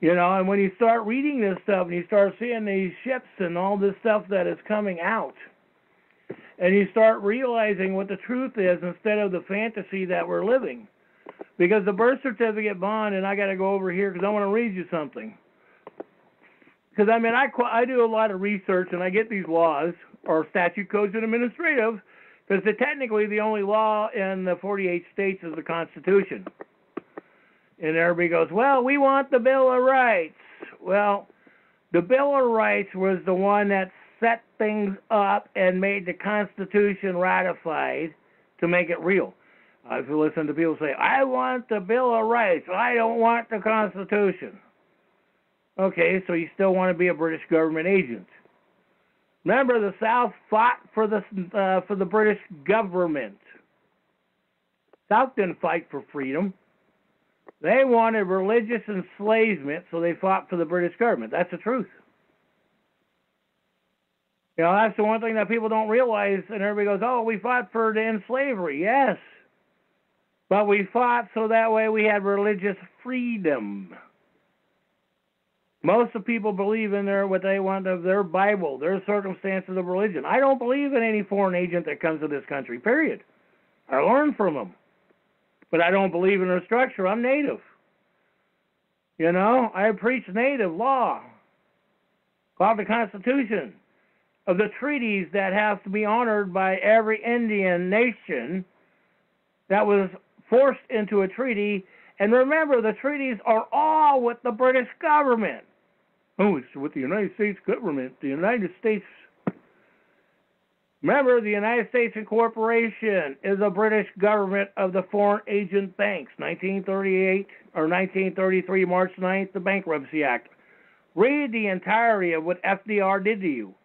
Speaker 2: You know, and when you start reading this stuff and you start seeing these ships and all this stuff that is coming out, and you start realizing what the truth is instead of the fantasy that we're living. Because the birth certificate bond, and I got to go over here because I want to read you something. Because, I mean, I do a lot of research, and I get these laws, or statute codes and administrative, because technically the only law in the 48 states is the Constitution. And everybody goes, well, we want the Bill of Rights. Well, the Bill of Rights was the one that set things up and made the Constitution ratified to make it real. I've listened to people say, I want the Bill of Rights. I don't want the Constitution. Okay, so you still want to be a British government agent. Remember, the South fought for the British government. South didn't fight for freedom. They wanted religious enslavement, so they fought for the British government. That's the truth. You know, that's the one thing that people don't realize, and everybody goes, oh, we fought for to end slavery. Yes. But we fought so that way we had religious freedom. Most of the people believe in what they want of their Bible, their circumstances of religion. I don't believe in any foreign agent that comes to this country, period. I learn from them. But I don't believe in their structure. I'm native. You know, I preach native law called the Constitution of the treaties that have to be honored by every Indian nation that was forced into a treaty. And remember, the treaties are all with the British government. Oh, it's with the United States government. The United States. Remember, the United States Incorporation is a British government of the Foreign Agent Banks, 1938 or 1933, March 9th, the Bankruptcy Act. Read the entirety of what FDR did to you.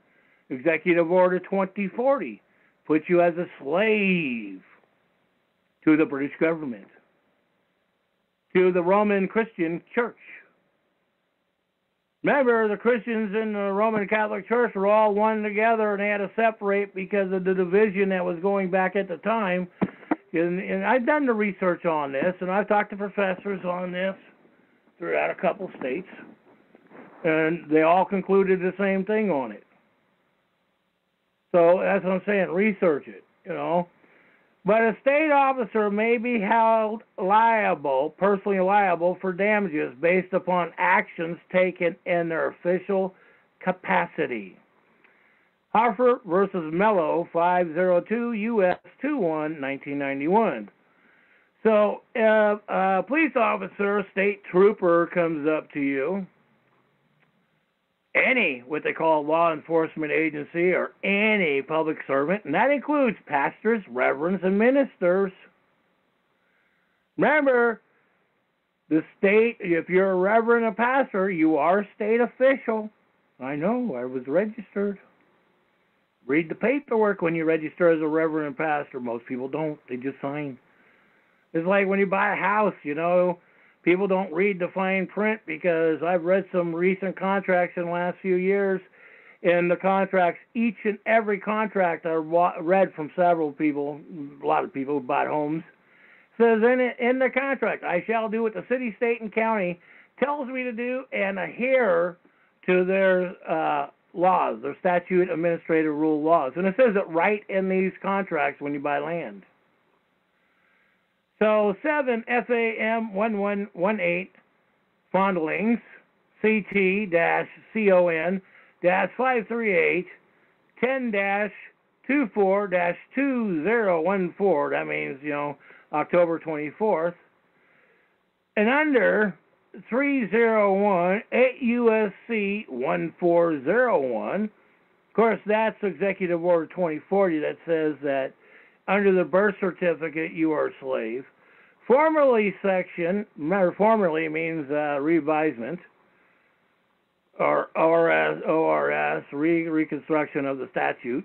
Speaker 2: Executive Order 2040 puts you as a slave to the British government, to the Roman Christian Church. Remember, the Christians in the Roman Catholic Church were all one together, and they had to separate because of the division that was going back at the time. And I've done the research on this, and I've talked to professors on this throughout a couple states, and they all concluded the same thing on it. So that's what I'm saying, research it, you know. But a state officer may be held liable, personally liable, for damages based upon actions taken in their official capacity. Harford versus Mello, 502 U.S. 21, 1991. So if a police officer, state trooper comes up to you, any what they call law enforcement agency or any public servant, and that includes pastors, reverends, and ministers. Remember, the state, if you're a reverend or pastor, you are a state official. I know, I was registered. Read the paperwork when you register as a reverend and pastor. Most people don't, they just sign. It's like when you buy a house, you know, people don't read the fine print, because I've read some recent contracts in the last few years, and the contracts, each and every contract I read from several people, a lot of people who bought homes, says in the contract, I shall do what the city, state, and county tells me to do and adhere to their laws, their statute, administrative rule laws. And it says it right in these contracts when you buy land. So 7 FAM 1118 Fondlings CT-CON 538 10-24-2014. That means, you know, October 24th. And under 301 8 USC 1401. Of course, that's Executive Order 2040 that says that under the birth certificate, you are a slave. Formerly section, remember, formerly means revisement, or ORS, reconstruction of the statute.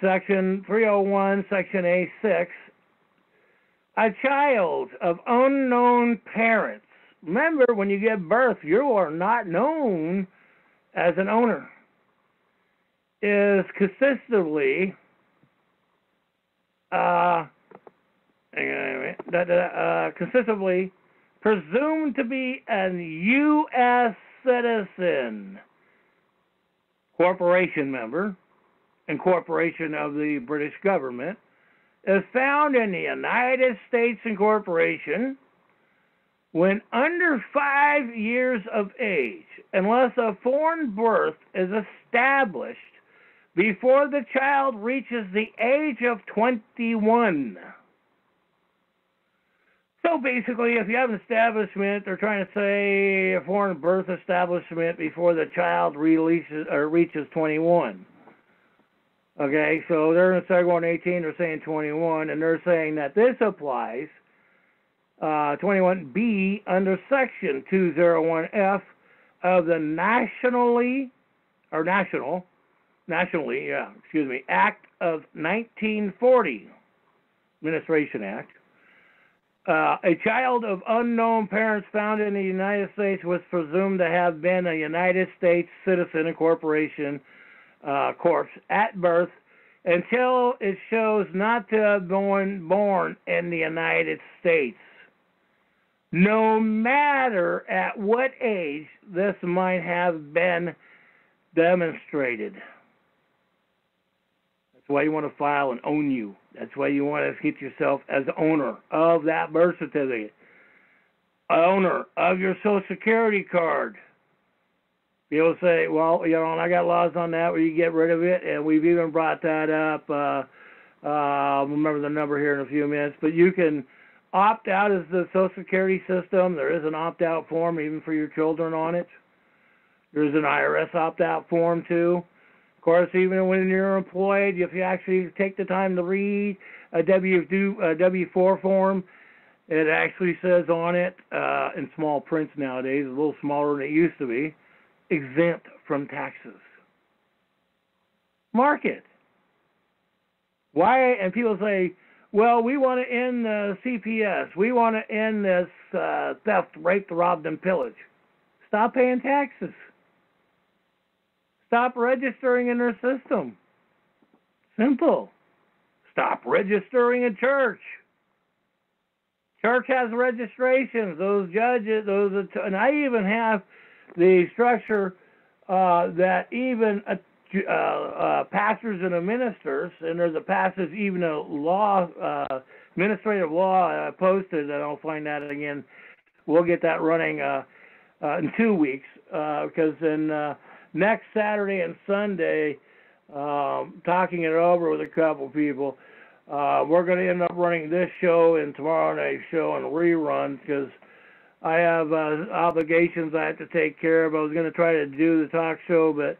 Speaker 2: Section 301, Section A6, a child of unknown parents. Remember, when you give birth, you are not known as an owner. Is consistently consistently presumed to be a U.S. citizen, corporation member, incorporation of the British government, is found in the United States Incorporation, when under 5 years of age, unless a foreign birth is established before the child reaches the age of 21. So basically, if you have an establishment, they're trying to say a foreign birth establishment before the child reaches 21. Okay, so they're instead of going 18, they're saying 21, and they're saying that this applies 21B under Section 201F of the Nationally Act of 1940, Administration Act. A child of unknown parents found in the United States was presumed to have been a United States citizen and corporation corpse at birth until it shows not to have been born in the United States. No matter at what age this might have been demonstrated. That's why you want to file and own you. That's why you want to get yourself as the owner of that birth certificate, owner of your Social Security card. People say, well, you know, and I got laws on that where you get rid of it, and we've even brought that up. I'll remember the number here in a few minutes, but you can opt out of the Social Security system. There is an opt-out form even for your children on it. There's an IRS opt-out form too. Of course, even when you're employed, if you actually take the time to read a W-4 form, it actually says on it, in small prints nowadays, a little smaller than it used to be, exempt from taxes. Mark it. Why? And people say, well, we want to end CPS. We want to end this theft, rape, robbed, and pillage. Stop paying taxes. Stop registering in their system. Simple. Stop registering in church. Church has registrations. Those judges, and I even have the structure that even pastors and ministers, and there's a passage, even a law, administrative law posted, and I'll find that again. We'll get that running in 2 weeks, because in next Saturday and Sunday, talking it over with a couple people, we're going to end up running this show and tomorrow night's show and rerun, because I have obligations I have to take care of. I was going to try to do the talk show, but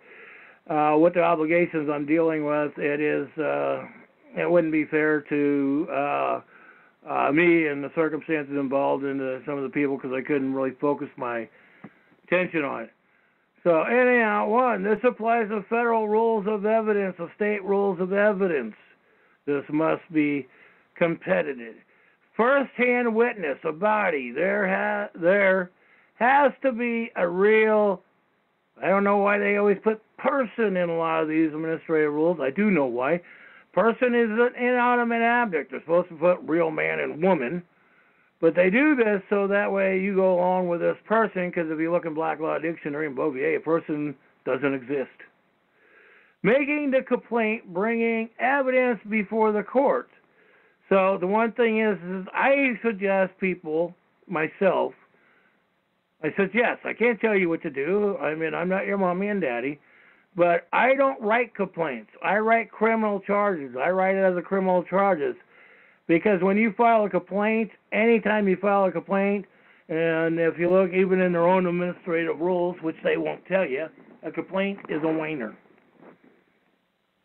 Speaker 2: with the obligations I'm dealing with, it wouldn't be fair to me and the circumstances involved and some of the people, because I couldn't really focus my attention on it. So anyhow, this applies to federal rules of evidence, the state rules of evidence. This must be competitive. First-hand witness, a body. There has to be a real, I don't know why they always put person in a lot of these administrative rules. I do know why. Person is an inanimate object. They're supposed to put real man and woman. But they do this so that way you go along with this person, because if you look in Black Law Dictionary and Bouvier, a person doesn't exist. Making the complaint, bringing evidence before the court. So the one thing is I suggest people, myself, I suggest, I can't tell you what to do. I mean, I'm not your mommy and daddy, but I don't write complaints. I write criminal charges. I write it as a criminal charges. Because when you file a complaint, anytime you file a complaint, and if you look even in their own administrative rules, which they won't tell you, a complaint is a whiner.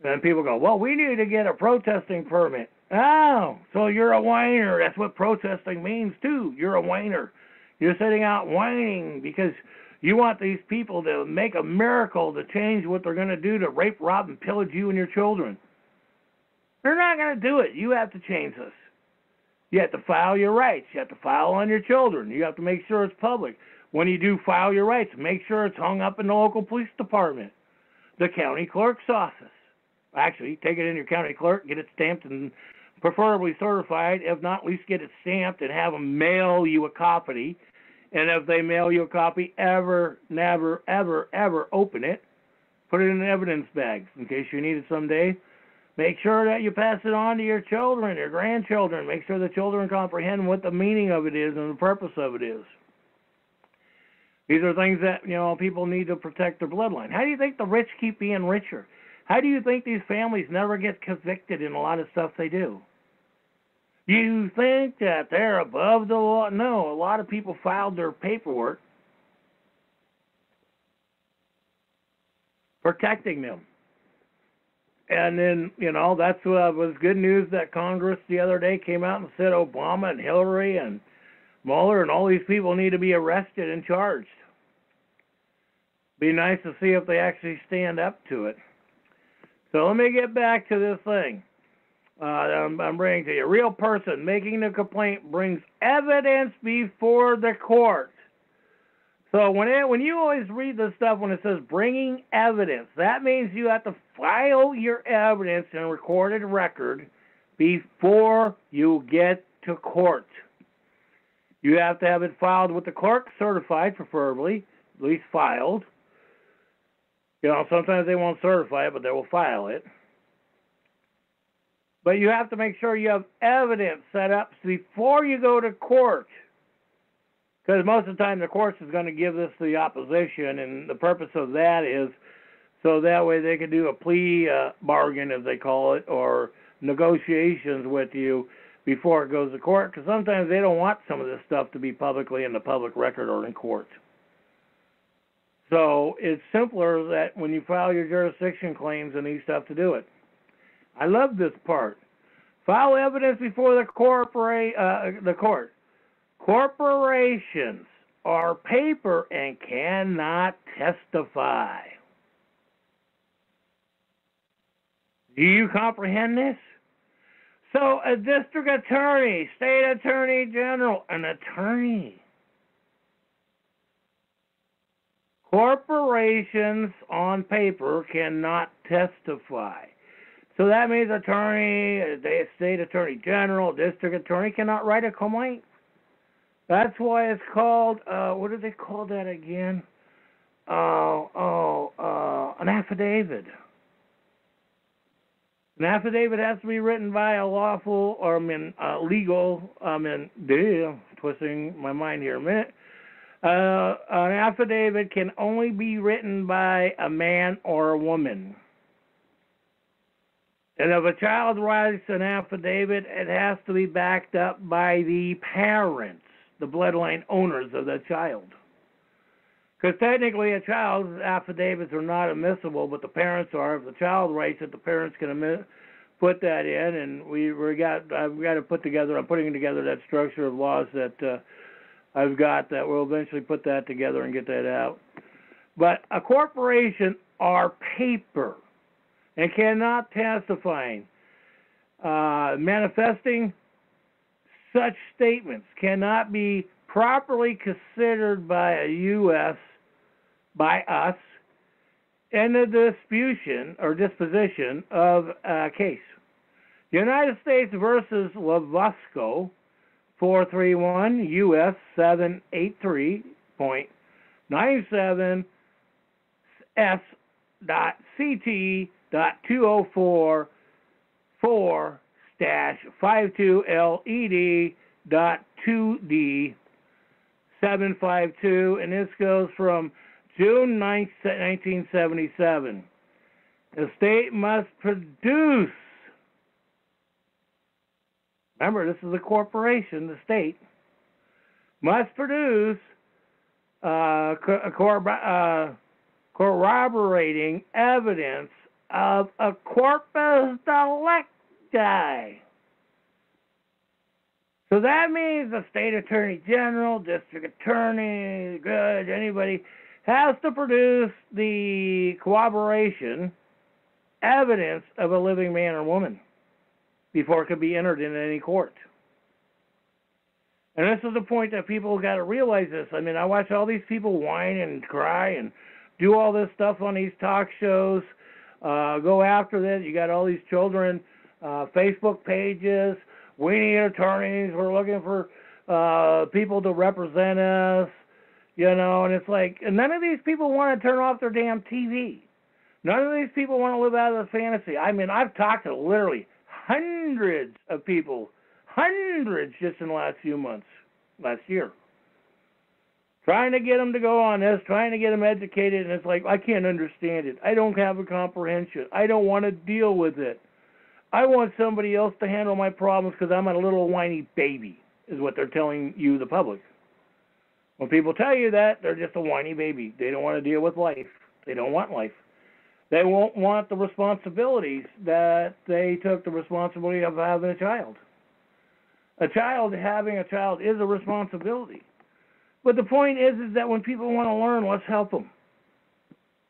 Speaker 2: And people go, well, we need to get a protesting permit. Oh, so you're a whiner. That's what protesting means, too. You're a whiner. You're sitting out whining because you want these people to make a miracle to change what they're going to do to rape, rob, and pillage you and your children. They're not going to do it. You have to change this. You have to file your rights. You have to file on your children. You have to make sure it's public. When you do file your rights, make sure it's hung up in the local police department, the county clerk's office. Actually, take it in your county clerk, get it stamped and preferably certified. If not, at least get it stamped and have them mail you a copy. And if they mail you a copy, never, ever open it. Put it in an evidence bag in case you need it someday. Make sure that you pass it on to your children, your grandchildren. Make sure the children comprehend what the meaning of it is and the purpose of it is. These are things that, people need to protect their bloodline. How do you think the rich keep being richer? How do you think these families never get convicted in a lot of stuff they do? You think that they're above the law? No, a lot of people filed their paperwork protecting them. And then, that's what was good news that Congress the other day came out and said Obama and Hillary and Mueller and all these people need to be arrested and charged. Be nice to see if they actually stand up to it. So let me get back to this thing I'm bringing to you. A real person making the complaint brings evidence before the court. So when you always read the stuff when it says bringing evidence, that means you have to file your evidence in a recorded record before you get to court. You have to have it filed with the clerk, certified preferably, at least filed. Sometimes they won't certify it, but they will file it. But you have to make sure you have evidence set up before you go to court. Because most of the time the court is going to give this to the opposition, and the purpose of that is so that way they can do a plea bargain, as they call it, or negotiations with you before it goes to court. Because sometimes they don't want some of this stuff to be publicly in the public record or in court. So it's simpler that when you file your jurisdiction claims and these stuff to do it. I love this part. File evidence before the court. Corporations are paper and cannot testify. Do you comprehend this? So a district attorney, state attorney general, an attorney. Corporations on paper cannot testify. So that means attorney, state attorney general, district attorney cannot write a complaint. That's why it's called, what do they call that again? An affidavit. An affidavit has to be written by a lawful, or legal, twisting my mind here a minute. An affidavit can only be written by a man or a woman. And if a child writes an affidavit, it has to be backed up by the parents, the bloodline owners of the child. Because technically a child's affidavits are not admissible, but the parents are. If the child writes it, the parents can put that in, and I've got to put together, I'm putting together that structure of laws that I've got that will eventually put that together and get that out. But a corporation are paper and cannot testify. Manifesting such statements cannot be properly considered by us, in the disposition of a case. United States versus Lavasco, 431 U.S. 783.97 S.CT.204/52LED.2D 752, and this goes from June 9th, 1977. The state must produce, remember this is a corporation, the state must produce corroborating evidence of a corpus delicti. So that means the state attorney general, district attorney, judge, anybody has to produce the corroboration evidence of a living man or woman before it can be entered in any court. And this is the point that people got to realize this. I mean, I watch all these people whine and cry and do all this stuff on these talk shows, go after this. You got all these children, Facebook pages, we need attorneys, we're looking for people to represent us, and it's like, and none of these people want to turn off their damn TV. None of these people want to live out of the fantasy. I mean, I've talked to literally hundreds of people, hundreds just in the last few months, last year, trying to get them to go on this, trying to get them educated, and it's like, I can't understand it. I don't have a comprehension. I don't want to deal with it. I want somebody else to handle my problems because I'm a little whiny baby, is what they're telling you, the public. When people tell you that, they're just a whiny baby. They don't want to deal with life. They don't want life. They won't want the responsibilities that they took the responsibility of having a child. Having a child is a responsibility. But the point is that when people want to learn, let's help them.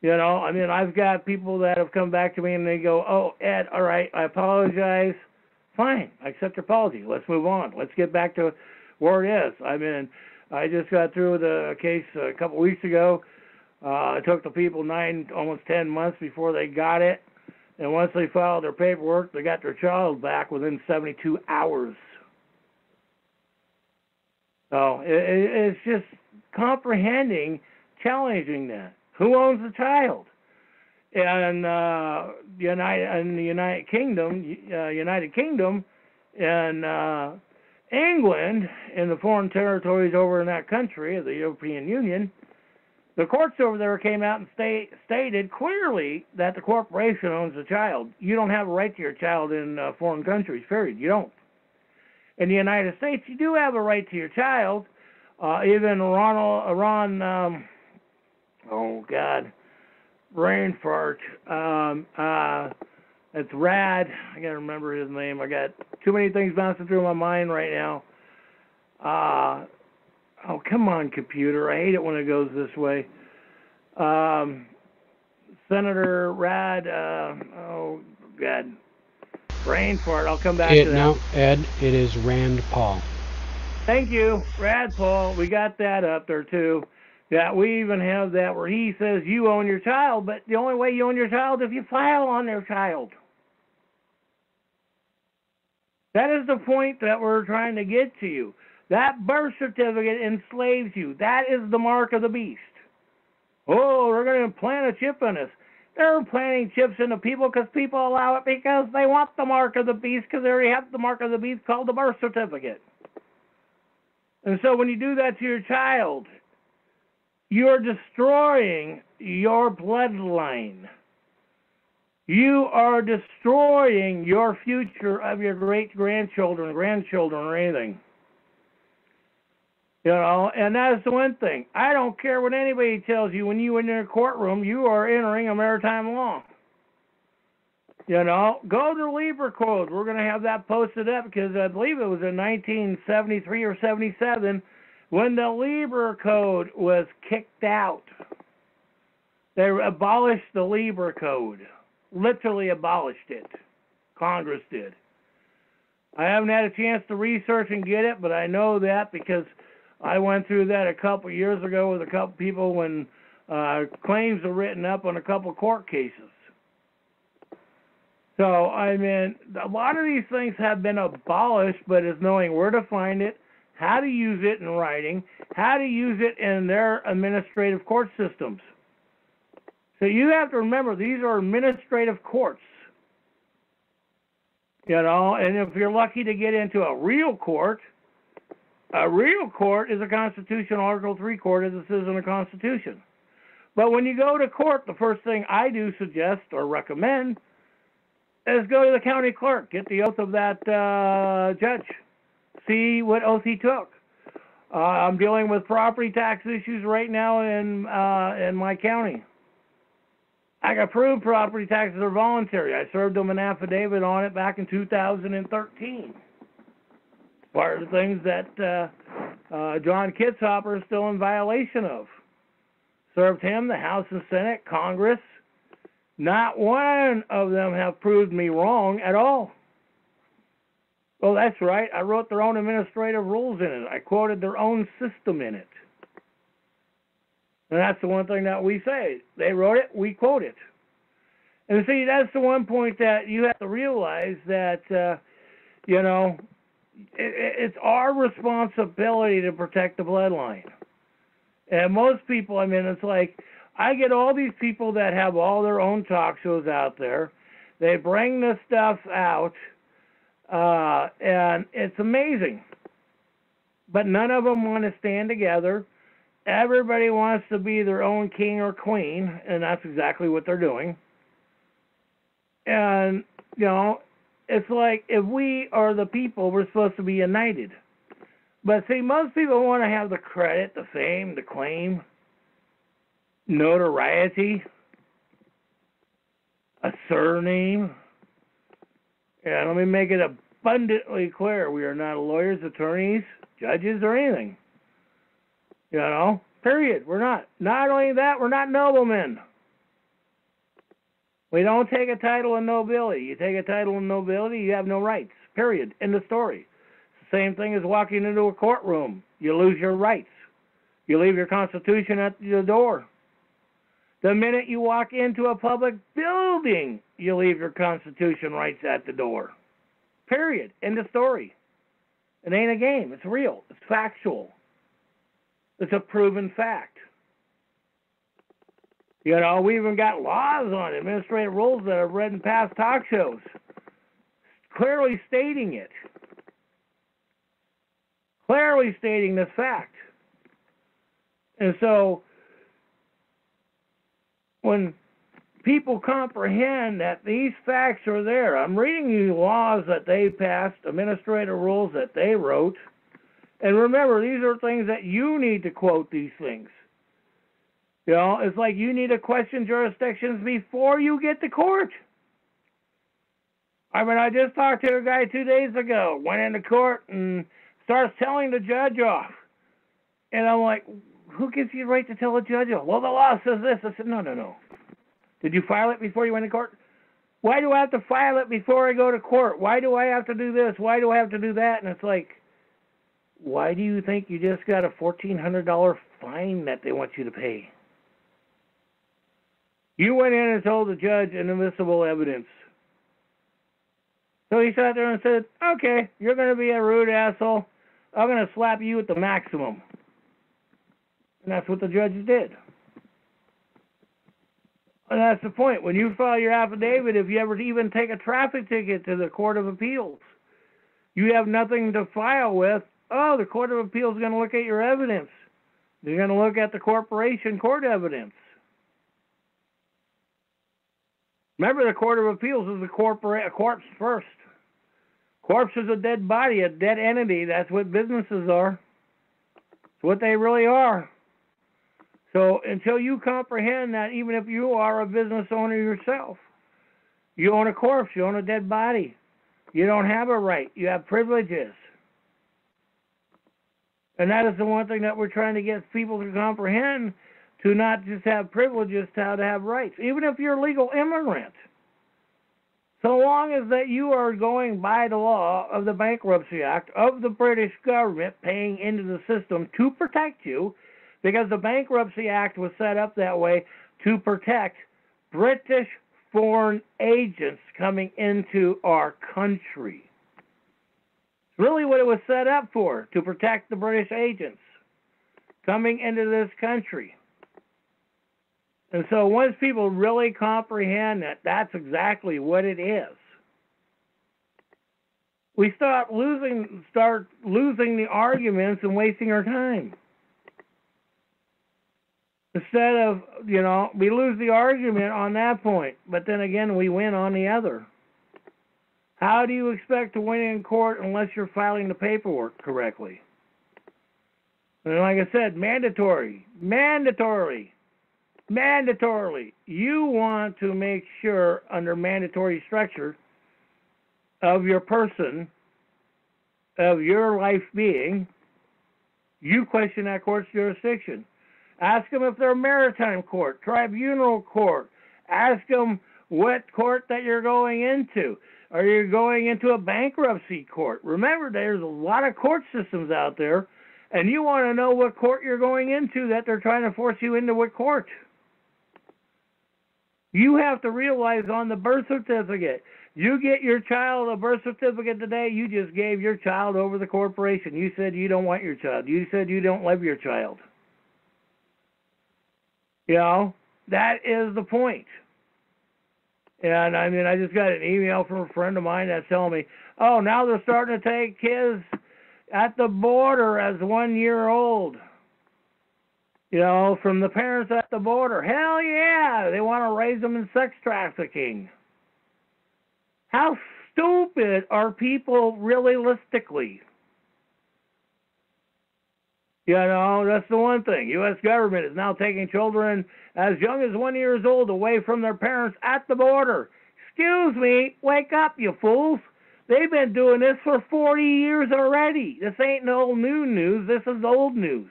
Speaker 2: You know, I mean, I've got people that have come back to me and they go, oh, Ed, all right, I apologize. Fine, I accept your apology. Let's move on. Let's get back to where it is. I mean, I just got through with a case a couple weeks ago. It took the people 9, almost 10 months before they got it. And once they filed their paperwork, they got their child back within 72 hours. So it's just comprehending, challenging that. Who owns the child? And the United Kingdom, and England, in the foreign territories over in that country of the European Union, the courts over there came out and stated clearly that the corporation owns the child. You don't have a right to your child in foreign countries, period. You don't. In the United States, you do have a right to your child. Even brain fart. It's Rad. I gotta remember his name. I got too many things bouncing through my mind right now. Oh, come on, computer. I hate it when it goes this way. Senator Rad. Oh, God. Brain fart. I'll come back to that.
Speaker 1: No, Ed, it is Rand Paul.
Speaker 2: Thank you, Rand Paul. We got that up there, too. Yeah, we even have that where he says you own your child, but the only way you own your child is if you file on their child. That is the point that we're trying to get to you. That birth certificate enslaves you. That is the mark of the beast. Oh, they're going to implant a chip in us. They're implanting chips into people because people allow it because they want the mark of the beast because they already have the mark of the beast called the birth certificate. And so when you do that to your child, you're destroying your bloodline. You are destroying your future of your great-grandchildren, grandchildren, or anything. You know, and that's the one thing. I don't care what anybody tells you. When you enter a courtroom, you are entering a maritime law. You know, go to the Libra Code. We're going to have that posted up because I believe it was in 1973 or 77 when the Libra Code was kicked out. They abolished the Libra Code. Literally abolished it. Congress did. I haven't had a chance to research and get it, but I know that because I went through that a couple years ago with a couple people when claims were written up on a couple court cases. So, I mean, a lot of these things have been abolished, but it's knowing where to find it, how to use it in writing, how to use it in their administrative court systems. So you have to remember, these are administrative courts. You know, and if you're lucky to get into a real court is a constitutional Article 3 court, as it says in the Constitution. But when you go to court, the first thing I do suggest or recommend is go to the county clerk, get the oath of that judge, see what oath he took. I'm dealing with property tax issues right now in my county. I got proved property taxes are voluntary. I served them an affidavit on it back in 2013. Part of the things that John Kitzhopper is still in violation of. Served him, the House and Senate, Congress. Not one of them have proved me wrong at all. Well, that's right. I wrote their own administrative rules in it. I quoted their own system in it. And that's the one thing that we say. They wrote it, we quote it. And see, that's the one point that you have to realize that, you know, it's our responsibility to protect the bloodline. And most people, I mean, it's like, I get all these people that have all their own talk shows out there. They bring this stuff out, and it's amazing. But none of them want to stand together. Everybody wants to be their own king or queen, and that's exactly what they're doing. And, you know, it's like if we are the people, we're supposed to be united. But see, most people want to have the credit, the fame, the claim, notoriety, a surname. And let me make it abundantly clear, we are not lawyers, attorneys, judges, or anything. You know, period. We're not. Not only that, we're not noblemen. We don't take a title of nobility. You take a title of nobility, you have no rights. Period. End of story. It's the same thing as walking into a courtroom. You lose your rights. You leave your Constitution at the door. The minute you walk into a public building, you leave your Constitution rights at the door. Period. End of story. It ain't a game. It's real. It's factual. It's a proven fact. You know, we even got laws on it, administrative rules that I've read in past talk shows, clearly stating it. Clearly stating this fact. And so, when people comprehend that these facts are there, I'm reading you laws that they passed, administrative rules that they wrote, and remember, these are things that you need to quote these things. You know, it's like you need to question jurisdictions before you get to court. I mean, I just talked to a guy 2 days ago, went into court and starts telling the judge off. And I'm like, who gives you the right to tell a judge off? Well, the law says this. I said, no. Did you file it before you went to court? Why do I have to file it before I go to court? Why do I have to do this? Why do I have to do that? And it's like, why do you think you just got a $1,400 fine that they want you to pay? You went in and told the judge inadmissible evidence. So he sat there and said, okay, you're going to be a rude asshole. I'm going to slap you at the maximum. And that's what the judge did. And that's the point. When you file your affidavit, if you ever even take a traffic ticket to the Court of Appeals, you have nothing to file with. Oh, the Court of Appeals is going to look at your evidence. They're going to look at the corporation court evidence. Remember, the Court of Appeals is a corpse first. Corpse is a dead body, a dead entity. That's what businesses are. It's what they really are. So until you comprehend that, even if you are a business owner yourself, you own a corpse, you own a dead body. You don't have a right. You have privileges. And that is the one thing that we're trying to get people to comprehend, to not just have privileges, to how to have rights. Even if you're a legal immigrant. So long as that you are going by the law of the Bankruptcy Act of the British government, paying into the system to protect you, because the Bankruptcy Act was set up that way to protect British foreign agents coming into our country. It's really what it was set up for, to protect the British agents coming into this country. And so once people really comprehend that that's exactly what it is, we start losing the arguments and wasting our time. Instead of, we lose the argument on that point, but then again, we win on the other. How do you expect to win in court unless you're filing the paperwork correctly? And like I said, mandatorily, you want to make sure under mandatory structure of your person, of your life being, you question that court's jurisdiction. Ask them if they're a maritime court, tribunal court. Ask them what court that you're going into. Are you going into a bankruptcy court? Remember, there's a lot of court systems out there, and you want to know what court you're going into, that they're trying to force you into what court. You have to realize on the birth certificate, you get your child a birth certificate today, you just gave your child over the corporation. You said you don't want your child. You said you don't love your child. That is the point. And I mean, I just got an email from a friend of mine that's telling me, oh, now they're starting to take kids at the border as 1 year old. You know, from the parents at the border. Hell yeah, they want to raise them in sex trafficking. How stupid are people realistically? You know, that's the one thing. U.S. government is now taking children as young as 1 year old away from their parents at the border. Excuse me, wake up, you fools. They've been doing this for 40 years already. This ain't no new news. This is old news.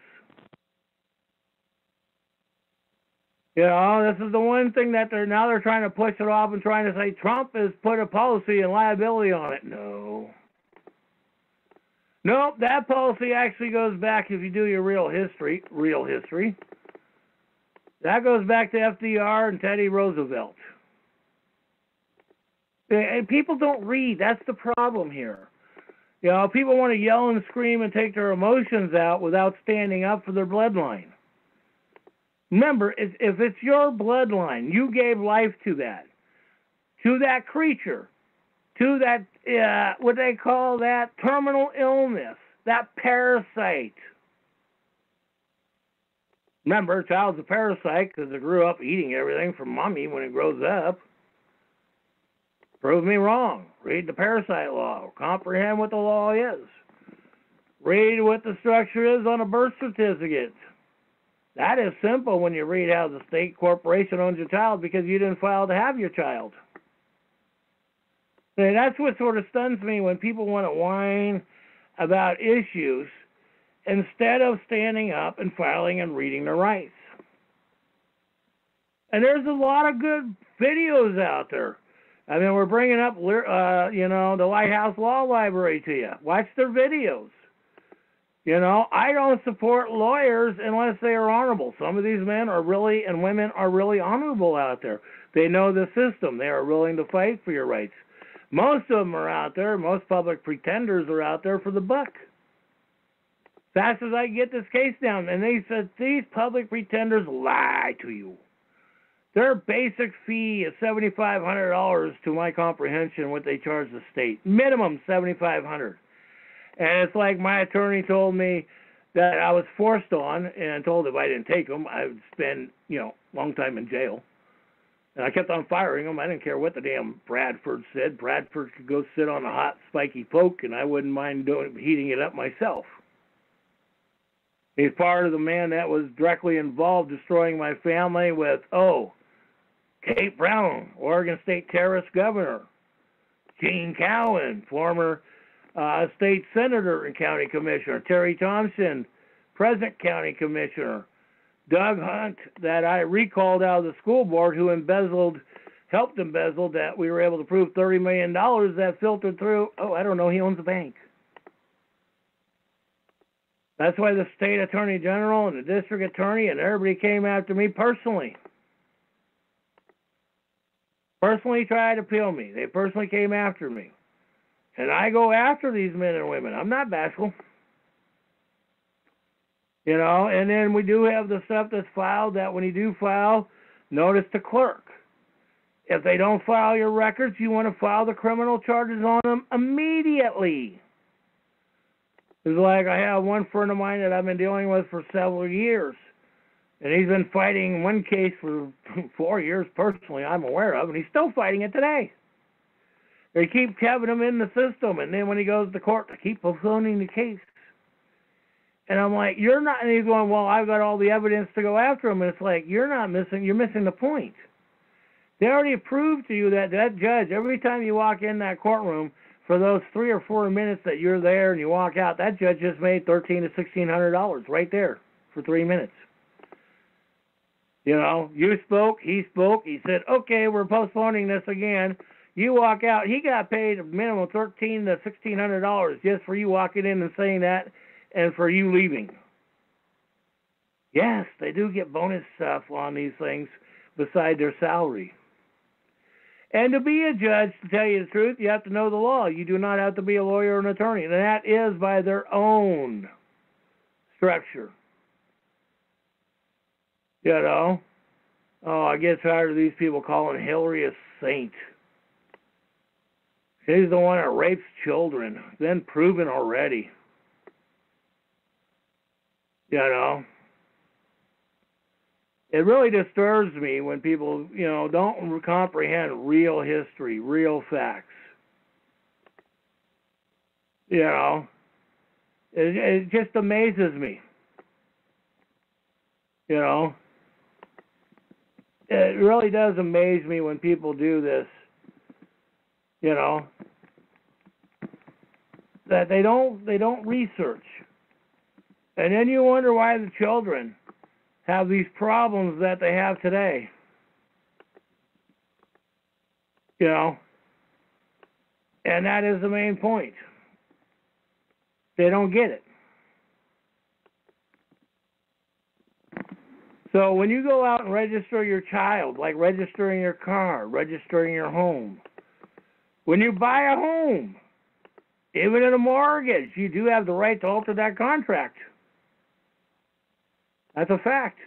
Speaker 2: You know, this is the one thing that they're trying to push it off and trying to say Trump has put a policy and liability on it. No. Nope, that policy actually goes back, if you do your real history, that goes back to FDR and Teddy Roosevelt. And people don't read. That's the problem here. You know, people want to yell and scream and take their emotions out without standing up for their bloodline. Remember, if it's your bloodline, you gave life to that creature, to that, what they call that terminal illness, that parasite. Remember, a child's a parasite because it grew up eating everything from mommy when it grows up. Prove me wrong. Read the parasite law. Comprehend what the law is. Read what the structure is on a birth certificate. That is simple when you read how the state corporation owns your child because you didn't file to have your child. And that's what sort of stuns me when people want to whine about issues instead of standing up and filing and reading their rights. And there's a lot of good videos out there. I mean, we're bringing up, the Lighthouse Law Library to you. Watch their videos. You know, I don't support lawyers unless they are honorable. Some of these men are really, and women are really honorable out there. They know the system. They are willing to fight for your rights. Most of them are out there. Most public pretenders are out there for the buck. Fast as I get this case down, and they said these public pretenders lie to you. Their basic fee is $7,500 to my comprehension, what they charge the state. Minimum $7,500. And it's like my attorney told me that I was forced on and told if I didn't take them, I would spend, a long time in jail. And I kept on firing them. I didn't care what the damn Bradford said. Bradford could go sit on a hot, spiky poke, and I wouldn't mind heating it up myself. He's part of the man that was directly involved destroying my family with, Kate Brown, Oregon State terrorist governor. Gene Cowan, former state senator and county commissioner. Terry Thompson, present county commissioner. Doug Hunt, that I recalled out of the school board, who helped embezzle that we were able to prove $30 million that filtered through, he owns a bank. That's why the state attorney general and the district attorney and everybody came after me personally. Personally tried to peel me. They personally came after me. And I go after these men and women. I'm not bashful. And then we do have the stuff that's filed that when you do file, notice the clerk. If they don't file your records, you want to file the criminal charges on them immediately. It's like I have one friend of mine that I've been dealing with for several years. And he's been fighting one case for 4 years personally, I'm aware of, and he's still fighting it today. They keep having him in the system, and then when he goes to court, they keep postponing the case. And I'm like, you're not, and he's going, well, I've got all the evidence to go after him. And it's like, you're missing the point. They already proved to you that judge, every time you walk in that courtroom, for those 3 or 4 minutes that you're there and you walk out, that judge just made $1,300 to $1,600 right there for 3 minutes. You spoke, he said, okay, we're postponing this again. You walk out, he got paid a minimum of $1,300 to $1,600 just for you walking in and saying that and for you leaving. Yes, they do get bonus stuff on these things beside their salary. And to be a judge, to tell you the truth, you have to know the law. You do not have to be a lawyer or an attorney. And that is by their own structure. Oh, I get tired of these people calling Hillary a saint. She's the one that rapes children. Been proven already. You know? It really disturbs me when people, don't comprehend real history, real facts. It just amazes me. It really does amaze me when people do this. That they don't research. And then you wonder why the children have these problems that they have today. And that is the main point. They don't get it. So when you go out and register your child, like registering your car, registering your home, when you buy a home, even in a mortgage, you do have the right to alter that contract. That's a fact.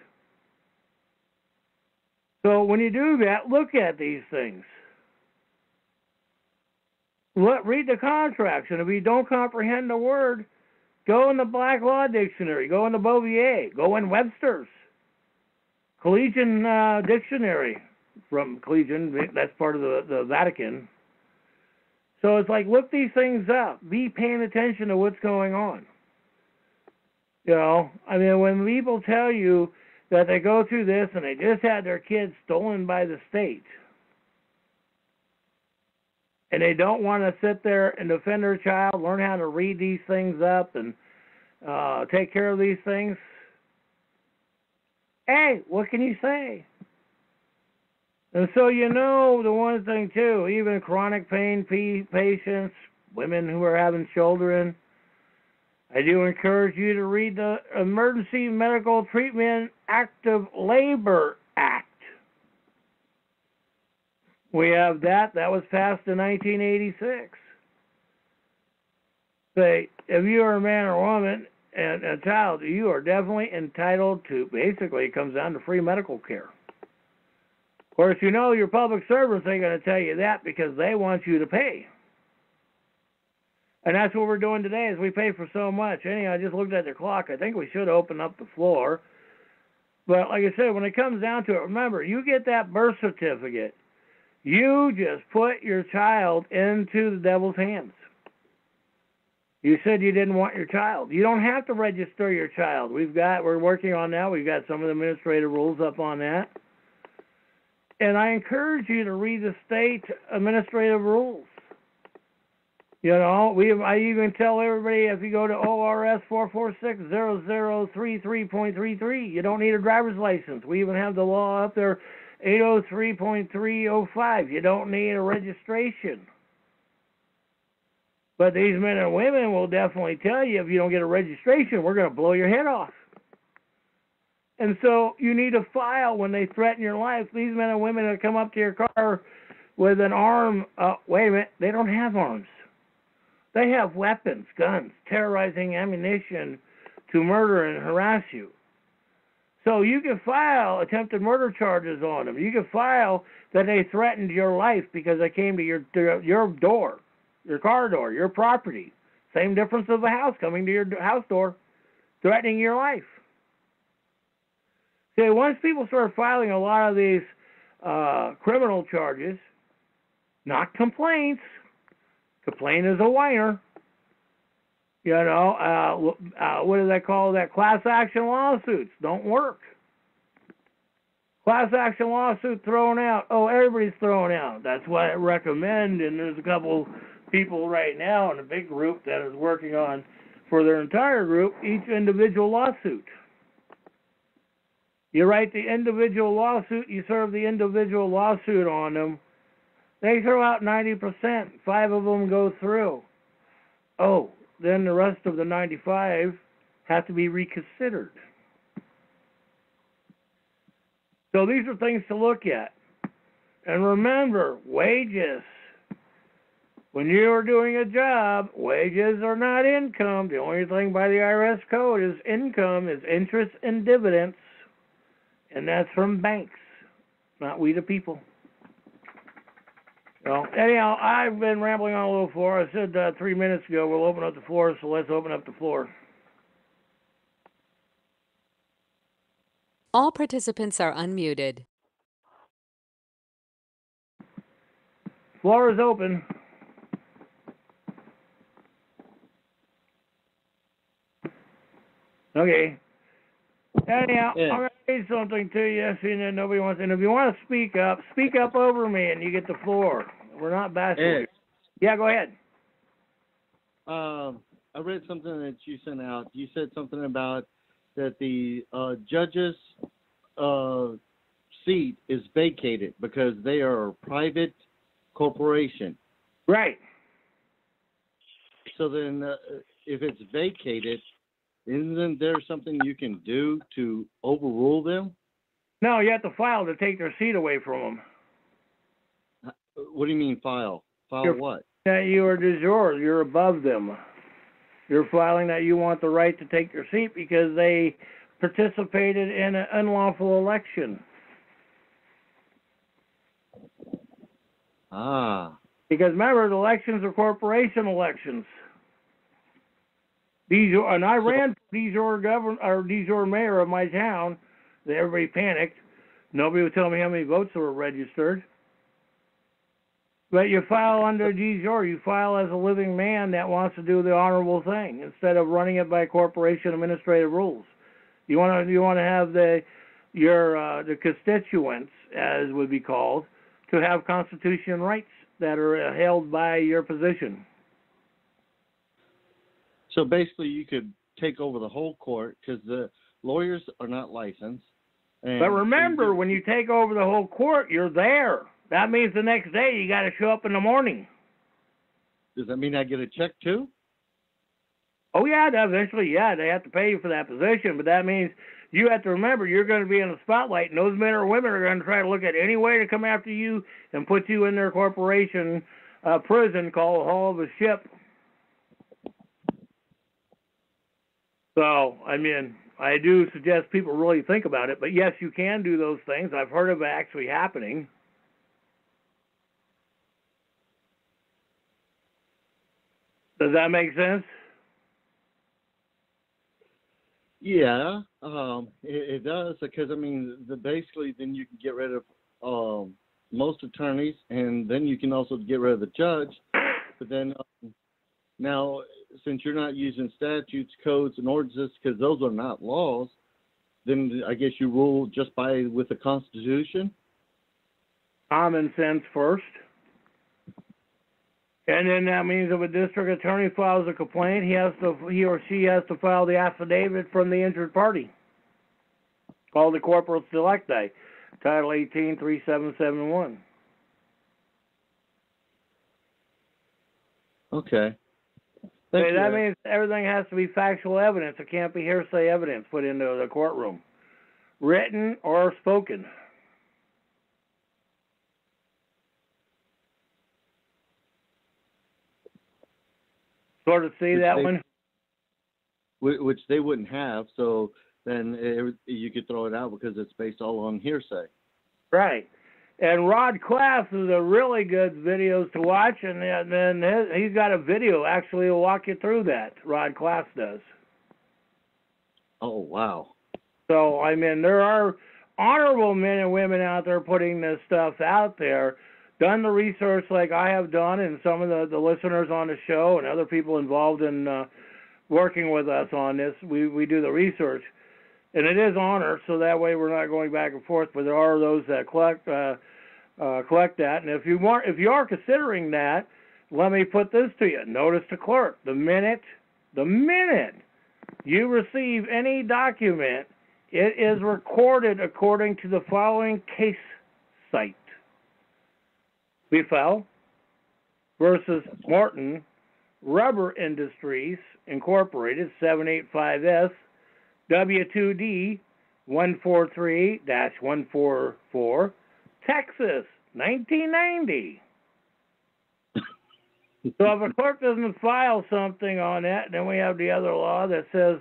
Speaker 2: So when you do that, look at these things. Read the contracts, and if you don't comprehend the word, go in the Black Law Dictionary, go in the Bouvier, go in Webster's, Collegian Dictionary, from Collegian, that's part of the Vatican. So it's like, look these things up. Be paying attention to what's going on. When people tell you that they go through this and they just had their kids stolen by the state, and they don't want to sit there and defend their child, learn how to read these things up and take care of these things, hey, what can you say? And so the one thing too, even chronic pain patients, women who are having children, I do encourage you to read the Emergency Medical Treatment Active Labor Act. We have that. That was passed in 1986. Say, if you are a man or woman and a child, you are definitely entitled to, basically, it comes down to free medical care. Of course, your public servants ain't going to tell you that because they want you to pay. And that's what we're doing today is we pay for so much. Anyhow, I just looked at the clock. I think we should open up the floor. But like I said, when it comes down to it, remember, you get that birth certificate. You just put your child into the devil's hands. You said you didn't want your child. You don't have to register your child. We're working on that. We've got some of the administrative rules up on that. And I encourage you to read the state administrative rules. I even tell everybody if you go to ORS 446-0033.33, you don't need a driver's license. We even have the law up there, 803.305. You don't need a registration. But these men and women will definitely tell you if you don't get a registration, we're going to blow your head off. And so you need to file when they threaten your life. These men and women that come up to your car with an arm, wait a minute, they don't have arms. They have weapons, guns, terrorizing ammunition to murder and harass you. So you can file attempted murder charges on them. You can file that they threatened your life because they came to your door, your car door, your property. Same difference of a house coming to your house door, threatening your life. See, once people start filing a lot of these criminal charges, not complaints. Complaint is a whiner. What do they call that? Class action lawsuits don't work. Class action lawsuit thrown out. Oh, everybody's thrown out. That's what I recommend. And there's a couple people right now in a big group that is working on, for their entire group, each individual lawsuit. You write the individual lawsuit, you serve the individual lawsuit on them. They throw out 90%. 5 of them go through. Oh, then the rest of the 95 have to be reconsidered. So these are things to look at. And remember, wages. When you are doing a job, wages are not income. The only thing by the IRS code is income is interest and dividends. And that's from banks. not we the people. Well, anyhow, I've been rambling on a little floor. I said 3 minutes ago we'll open up the floor, so let's open up the floor.
Speaker 4: All participants are unmuted.
Speaker 2: Floor is open. Okay. Anyhow, I'm going to say something to you, seeing that nobody wants to. And if you want to speak up over me and you get the floor. We're not bashful. Yeah, go ahead.
Speaker 5: I read something that you sent out. You said something about that the judge's seat is vacated because they are a private corporation.
Speaker 2: Right.
Speaker 5: So then if it's vacated, isn't there something you can do to overrule them?
Speaker 2: No, you have to file to take their seat away from them.
Speaker 5: What do you mean file? File what?
Speaker 2: You are de jure. You're above them. You're filing that you want the right to take their seat because they participated in an unlawful election.
Speaker 5: Ah.
Speaker 2: Because remember, the elections are corporation elections. And I ran for de jure mayor of my town. Everybody panicked. Nobody would tell me how many votes were registered. But you file under de jure. You file as a living man that wants to do the honorable thing instead of running it by corporation administrative rules. You want to have the constituents, as would be called, to have constitution rights that are held by your position.
Speaker 5: So basically, you could take over the whole court because the lawyers are not licensed.
Speaker 2: But remember, when you take over the whole court, you're there. That means the next day you got to show up in the morning.
Speaker 5: Does that mean I get a check too?
Speaker 2: Oh, yeah, eventually, yeah, they have to pay you for that position. But that means you have to remember you're going to be in the spotlight, and those men or women are going to try to look at any way to come after you and put you in their corporation prison called Hall of the Ship. So, I mean, I do suggest people really think about it. But, yes, you can do those things. I've heard of it actually happening. Does that make sense?
Speaker 5: Yeah, it does because, I mean, basically then you can get rid of most attorneys and then you can also get rid of the judge. But then now, since you're not using statutes, codes, and ordinances because those are not laws, then I guess you rule just with the Constitution?
Speaker 2: Common sense first. And then that means if a district attorney files a complaint, he or she has to file the affidavit from the injured party, called the Corporal Delicti, Title 18-3771.
Speaker 5: Okay.
Speaker 2: That means everything has to be factual evidence. It can't be hearsay evidence put into the courtroom, written or spoken. Sort of see that one?
Speaker 5: Which they wouldn't have, so then you could throw it out because it's based all on hearsay.
Speaker 2: Right. And Rod Class is a really good videos to watch, and then he's got a video actually will walk you through that. Rod Class does.
Speaker 5: Oh, wow.
Speaker 2: So, I mean, there are honorable men and women out there putting this stuff out there, done the research like I have done, and some of the listeners on the show and other people involved in working with us on this, we do the research. And it is honor, so that way we're not going back and forth, but there are those that collect that. And if you are considering that, let me put this to you. Notice to clerk, the minute you receive any document, it is recorded according to the following case site. Befell versus Morton Rubber Industries Incorporated, 785S, W2D 143-144, Texas, 1990. So if a clerk doesn't file something on that, then we have the other law that says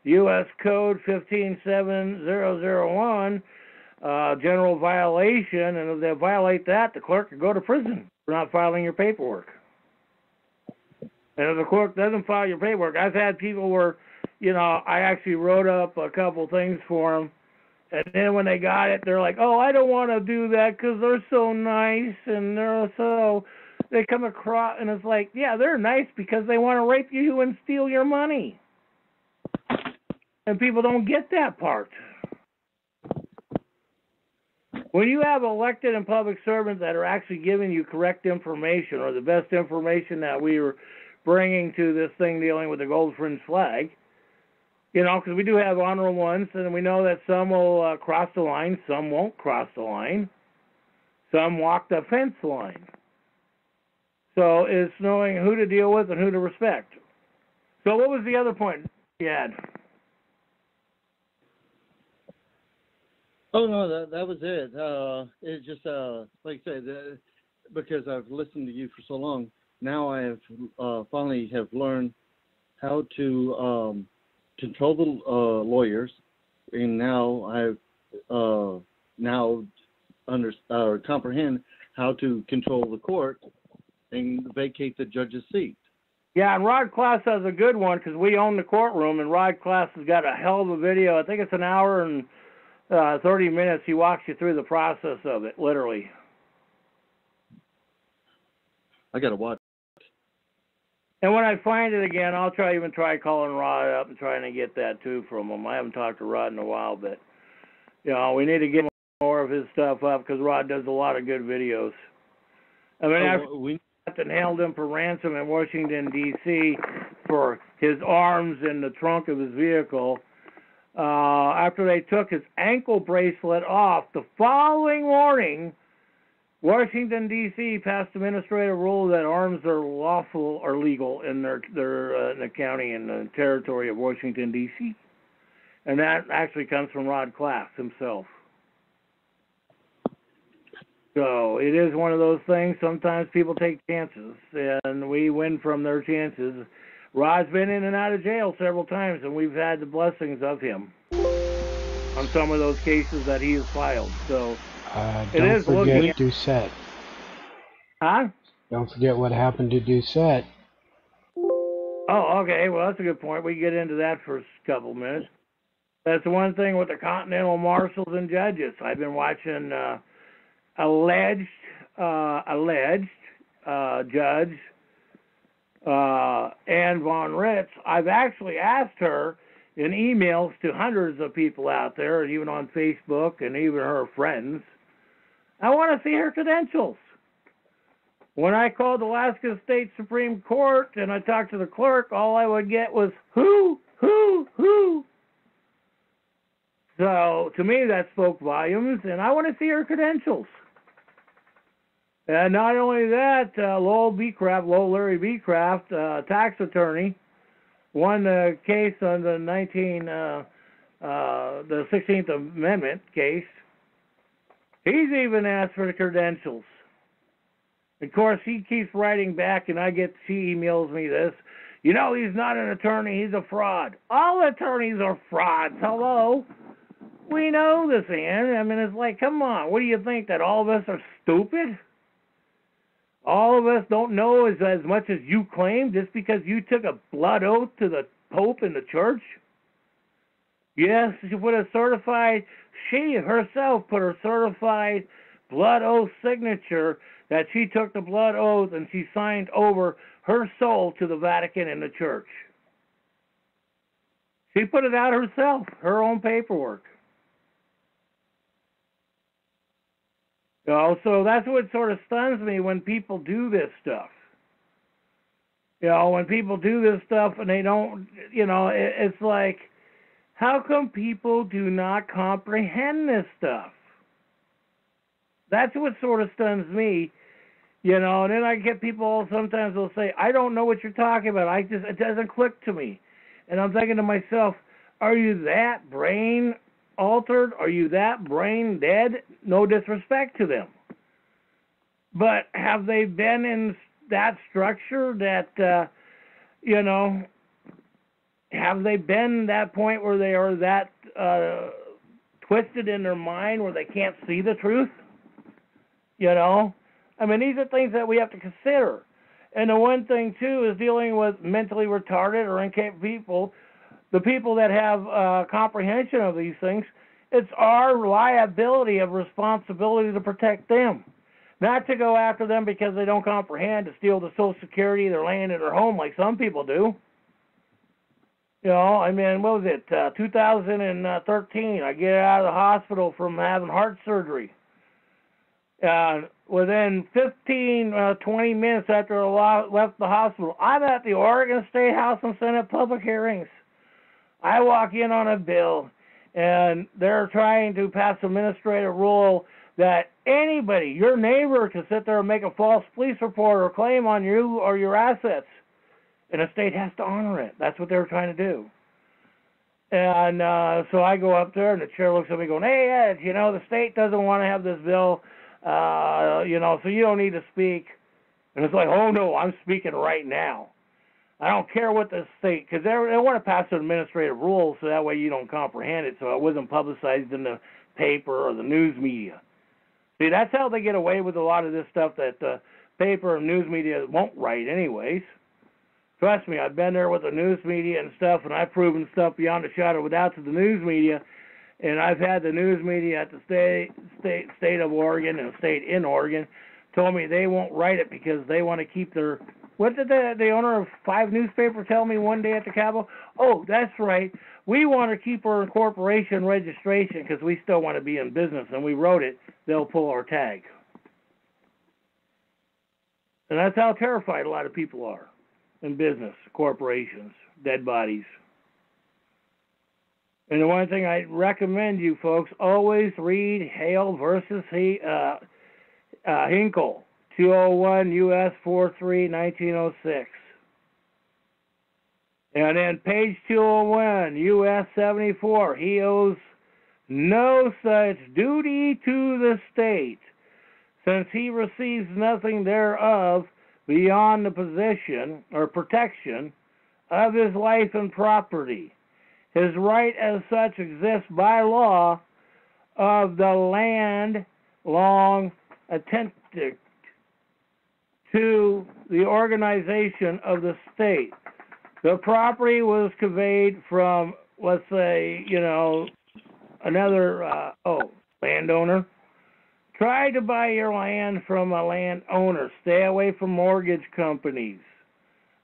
Speaker 2: U.S. Code 15701, general violation, and if they violate that, the clerk could go to prison for not filing your paperwork. And if the clerk doesn't file your paperwork, I've had people where, I actually wrote up a couple things for them, and then when they got it, they're like, oh, I don't want to do that because they're so nice, and they come across, and it's like, yeah, they're nice because they want to rape you and steal your money. And people don't get that part. When you have elected and public servants that are actually giving you correct information, or the best information that we were bringing to this thing dealing with the gold fringe flag, because we do have honorable ones, and we know that some will cross the line, some won't cross the line, some walk the fence line. So it's knowing who to deal with and who to respect. So what was the other point you had?
Speaker 5: Oh no, that was it. It's just like I said, because I've listened to you for so long. Now I have finally have learned how to control the lawyers, and now I've comprehend how to control the court and vacate the judge's seat.
Speaker 2: Yeah, and Rod Class has a good one because we own the courtroom, and Rod Class has got a hell of a video. I think it's an hour and 30 minutes. He walks you through the process of it, literally.
Speaker 5: I got to watch.
Speaker 2: And when I find it again, I'll try calling Rod up and trying to get that too from him. I haven't talked to Rod in a while, but we need to get more of his stuff up because Rod does a lot of good videos. I mean, we held him for ransom in Washington, D.C. for his arms in the trunk of his vehicle. After they took his ankle bracelet off, the following morning, Washington, D.C. passed administrative rule that arms are lawful or legal in their in the county and the territory of Washington, D.C. And that actually comes from Rod Class himself. So it is one of those things. Sometimes people take chances, and we win from their chances. Rod's been in and out of jail several times, and we've had the blessings of him on some of those cases that he has filed. So
Speaker 1: don't forget Doucette.
Speaker 2: Huh?
Speaker 1: Don't forget what happened to Doucette.
Speaker 2: Oh, okay. Well, that's a good point. We can get into that for a couple minutes. That's the one thing with the Continental Marshals and judges. I've been watching alleged judge Ann Von Ritz. I've actually asked her in emails to hundreds of people out there, and even on Facebook, and even her friends. I want to see her credentials. When I called Alaska State Supreme Court and I talked to the clerk, all I would get was, who? So, to me, that spoke volumes, and I want to see her credentials. And not only that, Lowell Larry B. Craft, tax attorney, won the case on the 16th Amendment case. He's even asked for the credentials. Of course, he keeps writing back, and she emails me this. He's not an attorney, he's a fraud. All attorneys are frauds. Hello? We know this, Ann. I mean, it's like, come on. What do you think, that all of us are stupid? All of us don't know as much as you claim just because you took a blood oath to the Pope in the church? Yes, she herself put her certified blood oath signature that she took the blood oath and she signed over her soul to the Vatican and the church. She put it out herself, her own paperwork. So that's what sort of stuns me when people do this stuff. When people do this stuff and they don't, it's like, how come people do not comprehend this stuff? That's what sort of stuns me, and then I get people sometimes they'll say, I don't know what you're talking about. It doesn't click to me. And I'm thinking to myself, are you that brain altered? Are you that brain dead? No disrespect to them. But have they been in that structure that, have they been that point where they are that twisted in their mind where they can't see the truth. You know? I mean, these are things that we have to consider. And the one thing, too, is dealing with mentally retarded or incapable people, the people that have comprehension of these things. It's our liability of responsibility to protect them. Not to go after them because they don't comprehend, to steal the Social Security, their land, and their home like some people do. You know, I mean, what was it, 2013, I get out of the hospital from having heart surgery. Within 20 minutes after I left the hospital, I'm at the Oregon State House and Senate public hearings. I walk in on a bill, and they're trying to pass an administrative rule that anybody, your neighbor, can sit there and make a false police report or claim on you or your assets, and the state has to honor it. That's what they're trying to do. And so I go up there, and the chair looks at me going, "Hey, Ed, you know, the state doesn't want to have this bill, you know, so you don't need to speak." And it's like, oh, no, I'm speaking right now. I don't care what the state, because they want to pass an administrative rule so that way you don't comprehend it, so it wasn't publicized in the paper or the news media. See, that's how they get away with a lot of this stuff that the paper and news media won't write anyways. Trust me, I've been there with the news media and stuff, and I've proven stuff beyond a shadow of a doubt to the news media. And I've had the news media at the state of Oregon and state in Oregon told me they won't write it because they want to keep their... What did the owner of 5 newspapers tell me one day at the Capitol? Oh, that's right. We want to keep our corporation registration because we still want to be in business, and we wrote it. They'll pull our tag. And that's how terrified a lot of people are in business, corporations, dead bodies. And the one thing I recommend you folks, always read Hale versus Hinkle, 201 U.S. 43, 1906. And then page 201, U.S. 74, he owes no such duty to the state, since he receives nothing thereof beyond the possession or protection of his life and property. His right as such exists by law of the land long attendant to the organization of the state. The property was conveyed from, let's say, you know, another landowner. Try to buy your land from a landowner. Stay away from mortgage companies.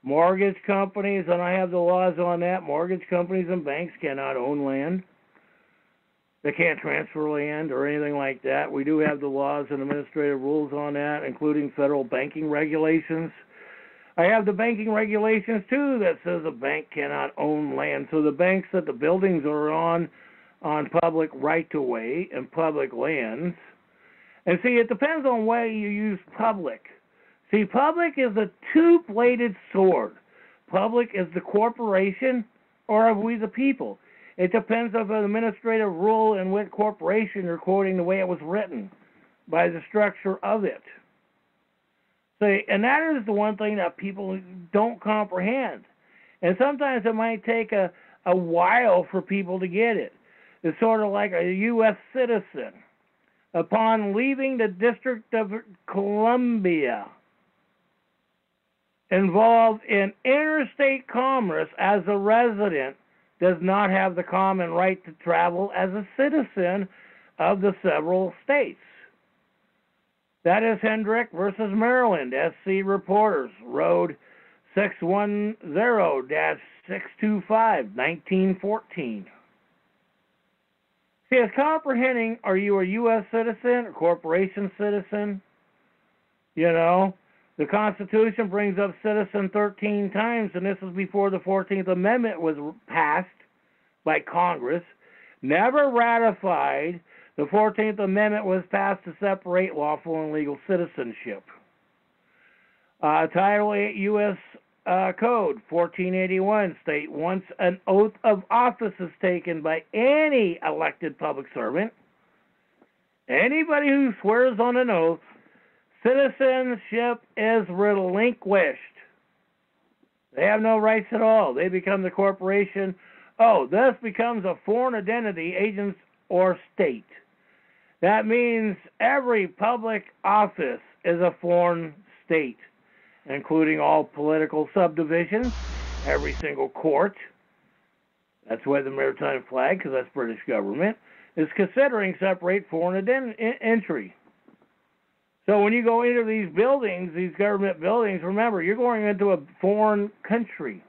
Speaker 2: Mortgage companies, and I have the laws on that, mortgage companies and banks cannot own land. They can't transfer land or anything like that. We do have the laws and administrative rules on that, including federal banking regulations. I have the banking regulations, too, that says a bank cannot own land. So the banks that the buildings are on public right-of-way and public lands. And see, it depends on where you use public. See, public is a two-bladed sword. Public is the corporation, or are we the people? It depends on an administrative rule in what corporation you're quoting the way it was written, by the structure of it. See, and that is the one thing that people don't comprehend. And sometimes it might take a while for people to get it. It's sort of like a U.S. citizen. Upon leaving the District of Columbia, involved in interstate commerce as a resident, does not have the common right to travel as a citizen of the several states. That is Hendrick versus Maryland, SC Reporters, Road 610-625, 1914. See, as comprehending, are you a U.S. citizen, a corporation citizen? You know, the Constitution brings up citizen 13 times, and this is before the 14th Amendment was passed by Congress. Never ratified. The 14th Amendment was passed to separate lawful and legal citizenship. Title 8 U.S. Code 1481 state once an oath of office is taken by any elected public servant, anybody who swears on an oath, citizenship is relinquished. They have no rights at all. They become the corporation. Oh, thus becomes a foreign identity agents or state. That means every public office is a foreign state, including all political subdivisions, every single court. That's why the maritime flag, because that's British government, is considering separate foreign entry. So when you go into these buildings, these government buildings, remember, you're going into a foreign country,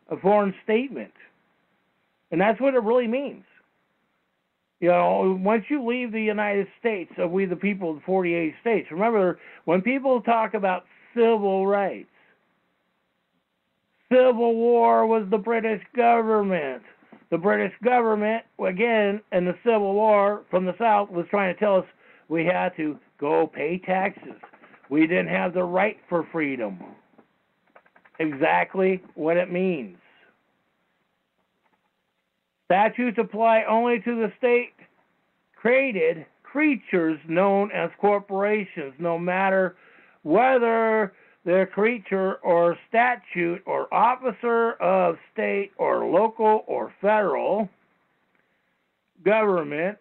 Speaker 2: a foreign statement. And that's what it really means. You know, once you leave the United States, of we the people of the 48 states, remember, when people talk about civil rights, Civil War was the British government. The British government, again, in the Civil War from the South, was trying to tell us we had to go pay taxes. We didn't have the right for freedom. Exactly what it means. Statutes apply only to the state-created creatures known as corporations, no matter whether the creature or statute or officer of state or local or federal government.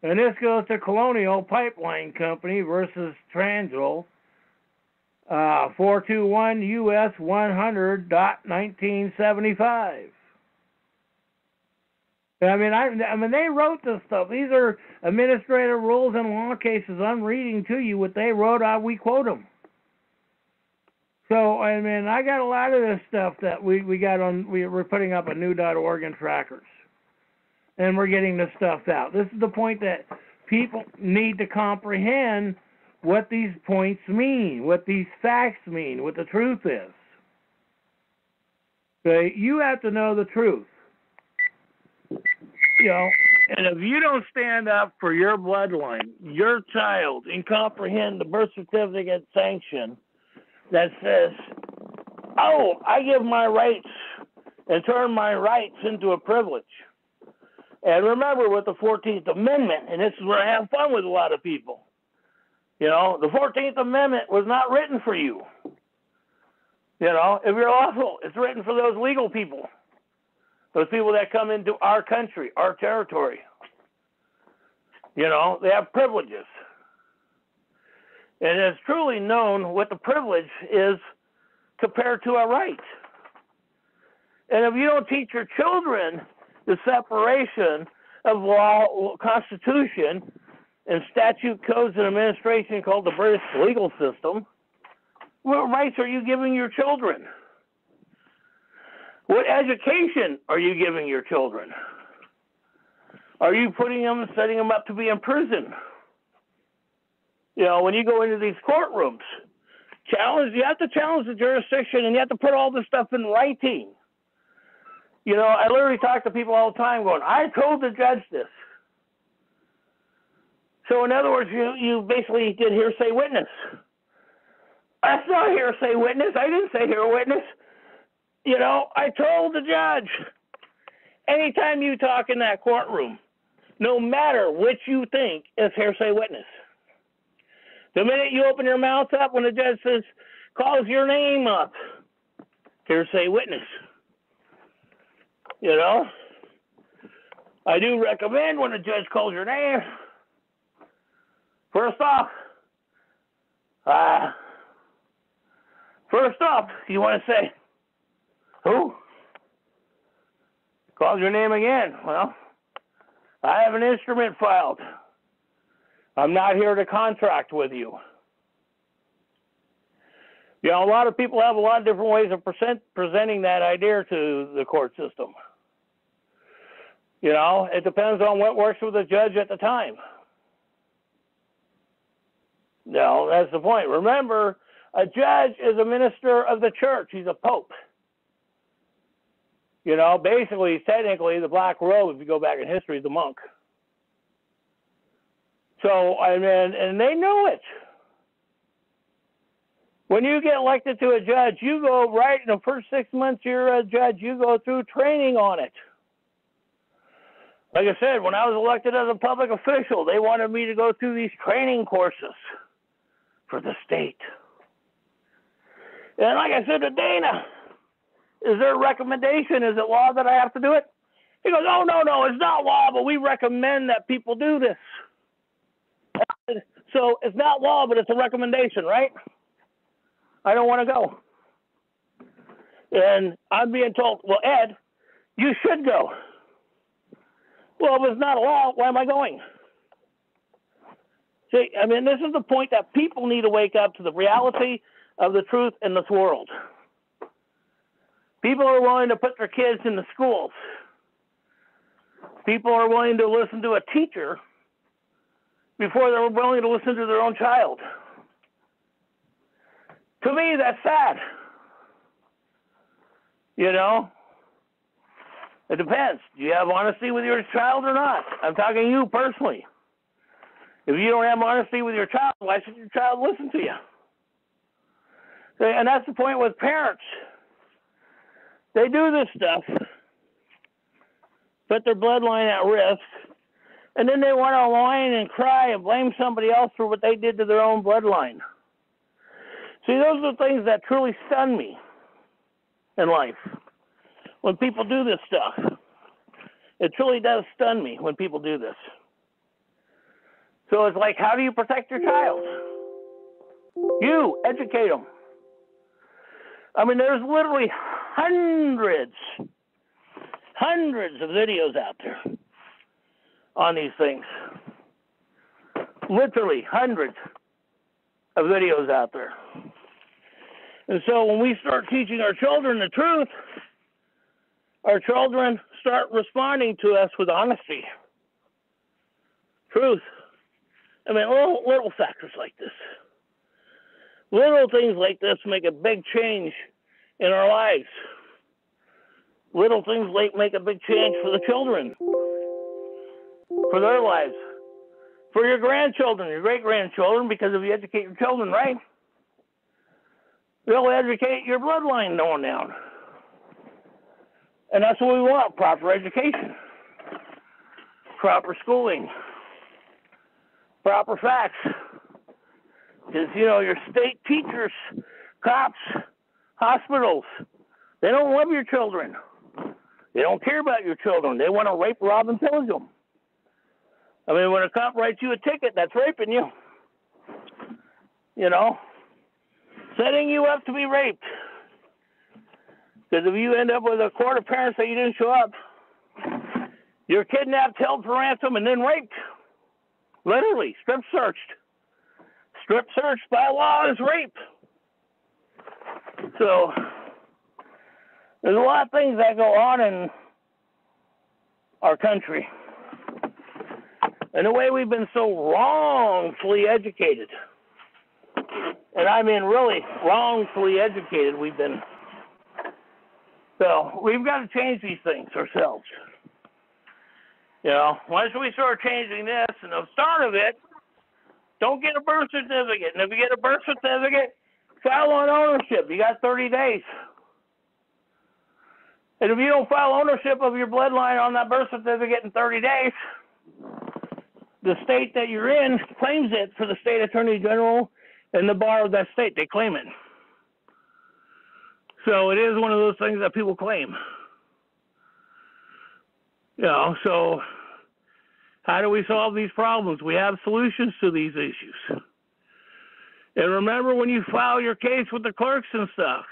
Speaker 2: And this goes to Colonial Pipeline Company versus Transl, 421 U.S. 100.1975. I mean, they wrote this stuff. These are administrative rules and law cases. I'm reading to you what they wrote. We quote them. So, I mean, I got a lot of this stuff that we got on. We're putting up a new.org and trackers, and we're getting this stuff out. This is the point that people need to comprehend what these points mean, what these facts mean, what the truth is. Okay, you have to know the truth. You know, and if you don't stand up for your bloodline, your child, and comprehend the birth certificate sanction that says, oh, I give my rights and turn my rights into a privilege. And remember with the 14th Amendment, and this is where I have fun with a lot of people, you know, the 14th Amendment was not written for you. You know, if you're lawful, it's written for those legal people. Those people that come into our country, our territory. You know, they have privileges. And it's truly known what the privilege is compared to our rights. And if you don't teach your children the separation of law, constitution, and statute codes and administration called the British legal system, what rights are you giving your children? What education are you giving your children? Are you putting them, setting them up to be in prison? You know, when you go into these courtrooms, you have to challenge the jurisdiction, and you have to put all this stuff in writing. You know, I literally talk to people all the time going, I told the judge this. So in other words, you basically did hearsay witness. That's not hearsay witness. I didn't say hearsay witness. You know, I told the judge, anytime you talk in that courtroom, no matter what you think, is hearsay witness. The minute you open your mouth up when the judge says, calls your name up, hearsay witness. You know, I do recommend when a judge calls your name, first off, you want to say, who? Calls your name again. Well, I have an instrument filed. I'm not here to contract with you. You know, a lot of people have a lot of different ways of presenting that idea to the court system. You know, it depends on what works with the judge at the time. No, that's the point. Remember, a judge is a minister of the church. He's a pope. You know, basically, technically, the black robe, if you go back in history, is the monk. So, I mean, and they know it. When you get elected to a judge, you go right in the first 6 months you're a judge, you go through training on it. Like I said, when I was elected as a public official, they wanted me to go through these training courses for the state. And like I said to Dana, is there a recommendation? Is it law that I have to do it? He goes, oh, no, it's not law, but we recommend that people do this. So it's not law, but it's a recommendation, right? I don't want to go. And I'm being told, well, Ed, you should go. Well, if it's not a law, why am I going? See, I mean, this is the point that people need to wake up to the reality of the truth in this world. People are willing to put their kids in the schools. People are willing to listen to a teacher before they're willing to listen to their own child. To me, that's sad. You know? It depends. Do you have honesty with your child or not? I'm talking to you personally. If you don't have honesty with your child, why should your child listen to you? And that's the point with parents. They do this stuff, put their bloodline at risk, and then they want to whine and cry and blame somebody else for what they did to their own bloodline. See, those are the things that truly stun me in life. When people do this stuff, it truly does stun me when people do this. So it's like, how do you protect your child? You educate them. I mean, there's literally hundreds of videos out there on these things. Literally hundreds of videos out there. And so when we start teaching our children the truth, our children start responding to us with honesty. Truth. I mean, little factors like this. Little things like this make a big change in our lives. Little things like make a big change for the children, for their lives, for your grandchildren, your great-grandchildren, because if you educate your children right, they'll educate your bloodline on down. And that's what we want, proper education, proper schooling, proper facts. Because, you know, your state teachers, cops, hospitals, they don't love your children. They don't care about your children. They want to rape, rob, and pillage them. I mean, when a cop writes you a ticket, that's raping you. You know? Setting you up to be raped. Because if you end up with a court of parents that you didn't show up, you're kidnapped, held for ransom, and then raped. Literally, strip searched. Strip search by law is rape. So, there's a lot of things that go on in our country. And the way we've been so wrongfully educated, and I mean really wrongfully educated, we've been. So, we've got to change these things ourselves. You know, once we start changing this, and the start of it, don't get a birth certificate. And if you get a birth certificate, file on ownership. You got 30 days. And if you don't file ownership of your bloodline on that birth certificate in 30 days, the state that you're in claims it for the state attorney general and the bar of that state. They claim it. So it is one of those things that people claim. You know, so how do we solve these problems? We have solutions to these issues. And remember, when you file your case with the clerks and stuff,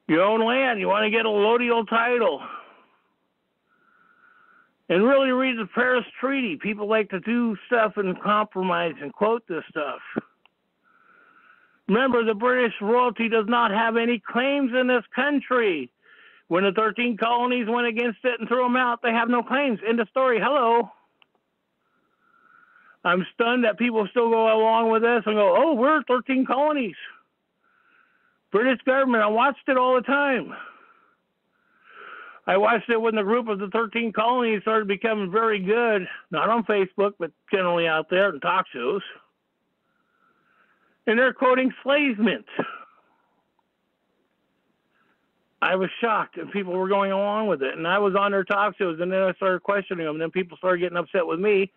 Speaker 2: your own land, you want to get a allodial title. And really read the Paris Treaty. People like to do stuff and compromise and quote this stuff. Remember, the British royalty does not have any claims in this country. When the 13 colonies went against it and threw them out, they have no claims. End of story. Hello. I'm stunned that people still go along with this and go, oh, we're 13 colonies. British government, I watched it all the time. I watched it when the group of the 13 colonies started becoming very good, not on Facebook, but generally out there in talk shows. And they're quoting enslavement. I was shocked, and people were going along with it. And I was on their talk shows, and then I started questioning them. And then people started getting upset with me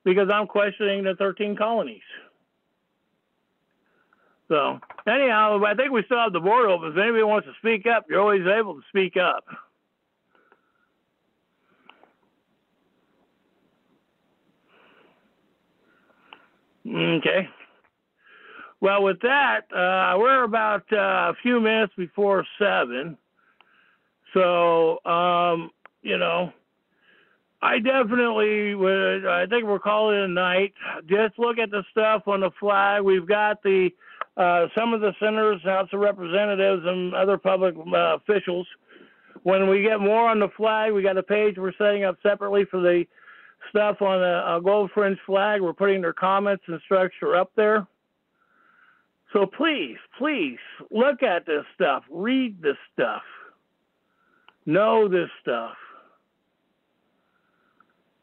Speaker 2: because I'm questioning the 13 colonies. So, anyhow, I think we still have the board open. If anybody wants to speak up, you're always able to speak up. Okay. Well, with that, we're about a few minutes before 7. So, I definitely would. I think we're calling it a night. Just look at the stuff on the flag. We've got the some of the senators, House of Representatives, and other public officials. When we get more on the flag, we got a page we're setting up separately for the stuff on the gold fringe flag. We're putting their comments and structure up there. So please look at this stuff. Read this stuff. Know this stuff.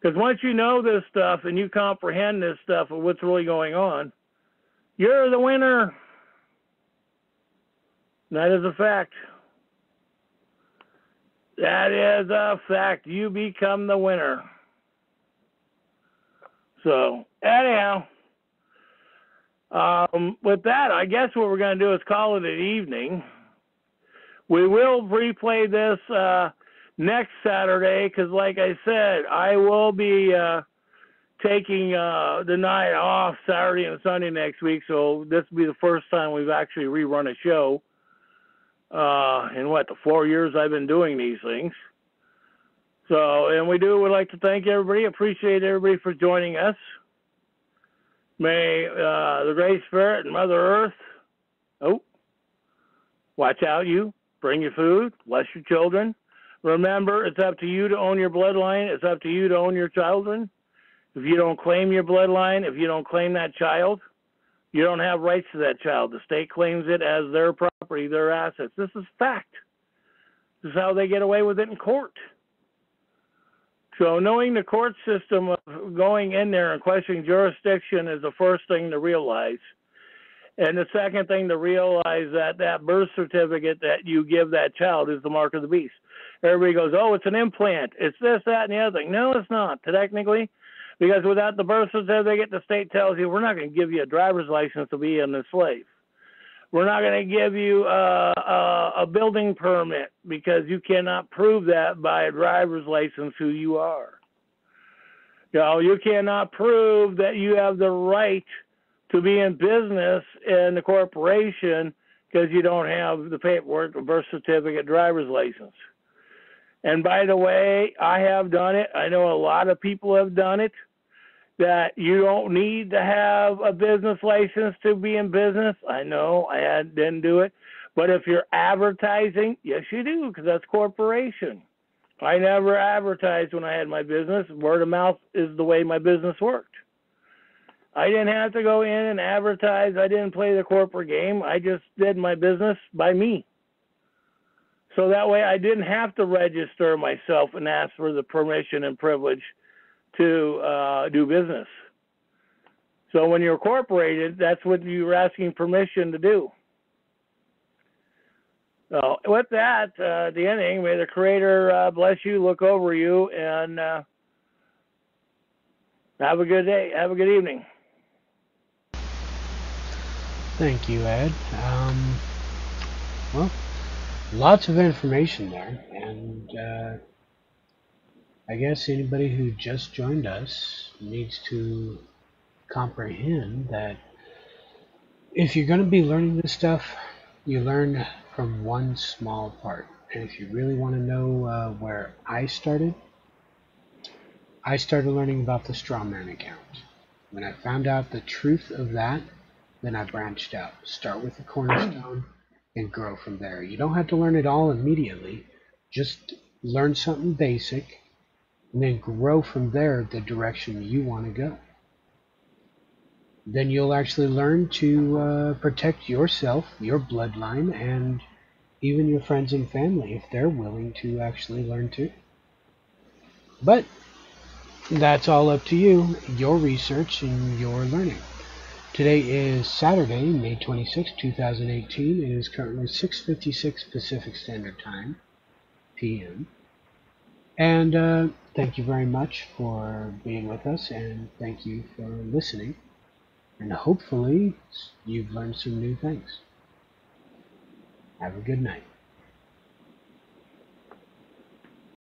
Speaker 2: Because once you know this stuff and you comprehend this stuff of what's really going on, you're the winner. That is a fact. That is a fact. You become the winner. So, anyhow, with that, I guess what we're going to do is call it an evening. We will replay this next Saturday because, like I said, I will be taking the night off Saturday and Sunday next week. So this will be the first time we've actually rerun a show in the 4 years I've been doing these things. So, and would like to thank everybody, appreciate everybody for joining us. May the Great Spirit and Mother Earth, watch out you, bring your food, bless your children. Remember, it's up to you to own your bloodline. It's up to you to own your children. If you don't claim your bloodline, if you don't claim that child, you don't have rights to that child. The state claims it as their property, their assets. This is fact. This is how they get away with it in court. So knowing the court system of going in there and questioning jurisdiction is the first thing to realize. And the second thing to realize that birth certificate that you give that child is the mark of the beast. Everybody goes, oh, it's an implant. It's this, that, and the other thing. No, it's not, technically. Because without the birth certificate, the state tells you, we're not going to give you a driver's license to be a slave. We're not going to give you a building permit because you cannot prove that by a driver's license who you are. You cannot prove that you have the right to be in business in the corporation because you don't have the paperwork, the birth certificate, driver's license. And by the way, I have done it. I know a lot of people have done it. That you don't need to have a business license to be in business. I know I didn't do it. But if you're advertising, yes, you do, because that's corporation. I never advertised when I had my business. Word of mouth is the way my business worked. I didn't have to go in and advertise. I didn't play the corporate game. I just did my business by me. So that way I didn't have to register myself and ask for the permission and privilege to do business. So when you're incorporated, that's what you're asking permission to do. So with that, the ending, may the Creator bless you, look over you, and have a good day. Have a good evening.
Speaker 1: Thank you, Ed. Well, lots of information there, and I guess anybody who just joined us needs to comprehend that if you're going to be learning this stuff, you learn from one small part. And if you really want to know where I started learning about the strawman account. When I found out the truth of that, then I branched out. Start with the cornerstone and grow from there. You don't have to learn it all immediately. Just learn something basic and then grow from there the direction you want to go. Then you'll actually learn to protect yourself, your bloodline, and even your friends and family if they're willing to actually learn too. But that's all up to you, your research and your learning. Today is Saturday, May 26, 2018. It is currently 6:56 Pacific Standard Time, p.m. And thank you very much for being with us, and thank you for listening. And hopefully you've learned some new things. Have a good night.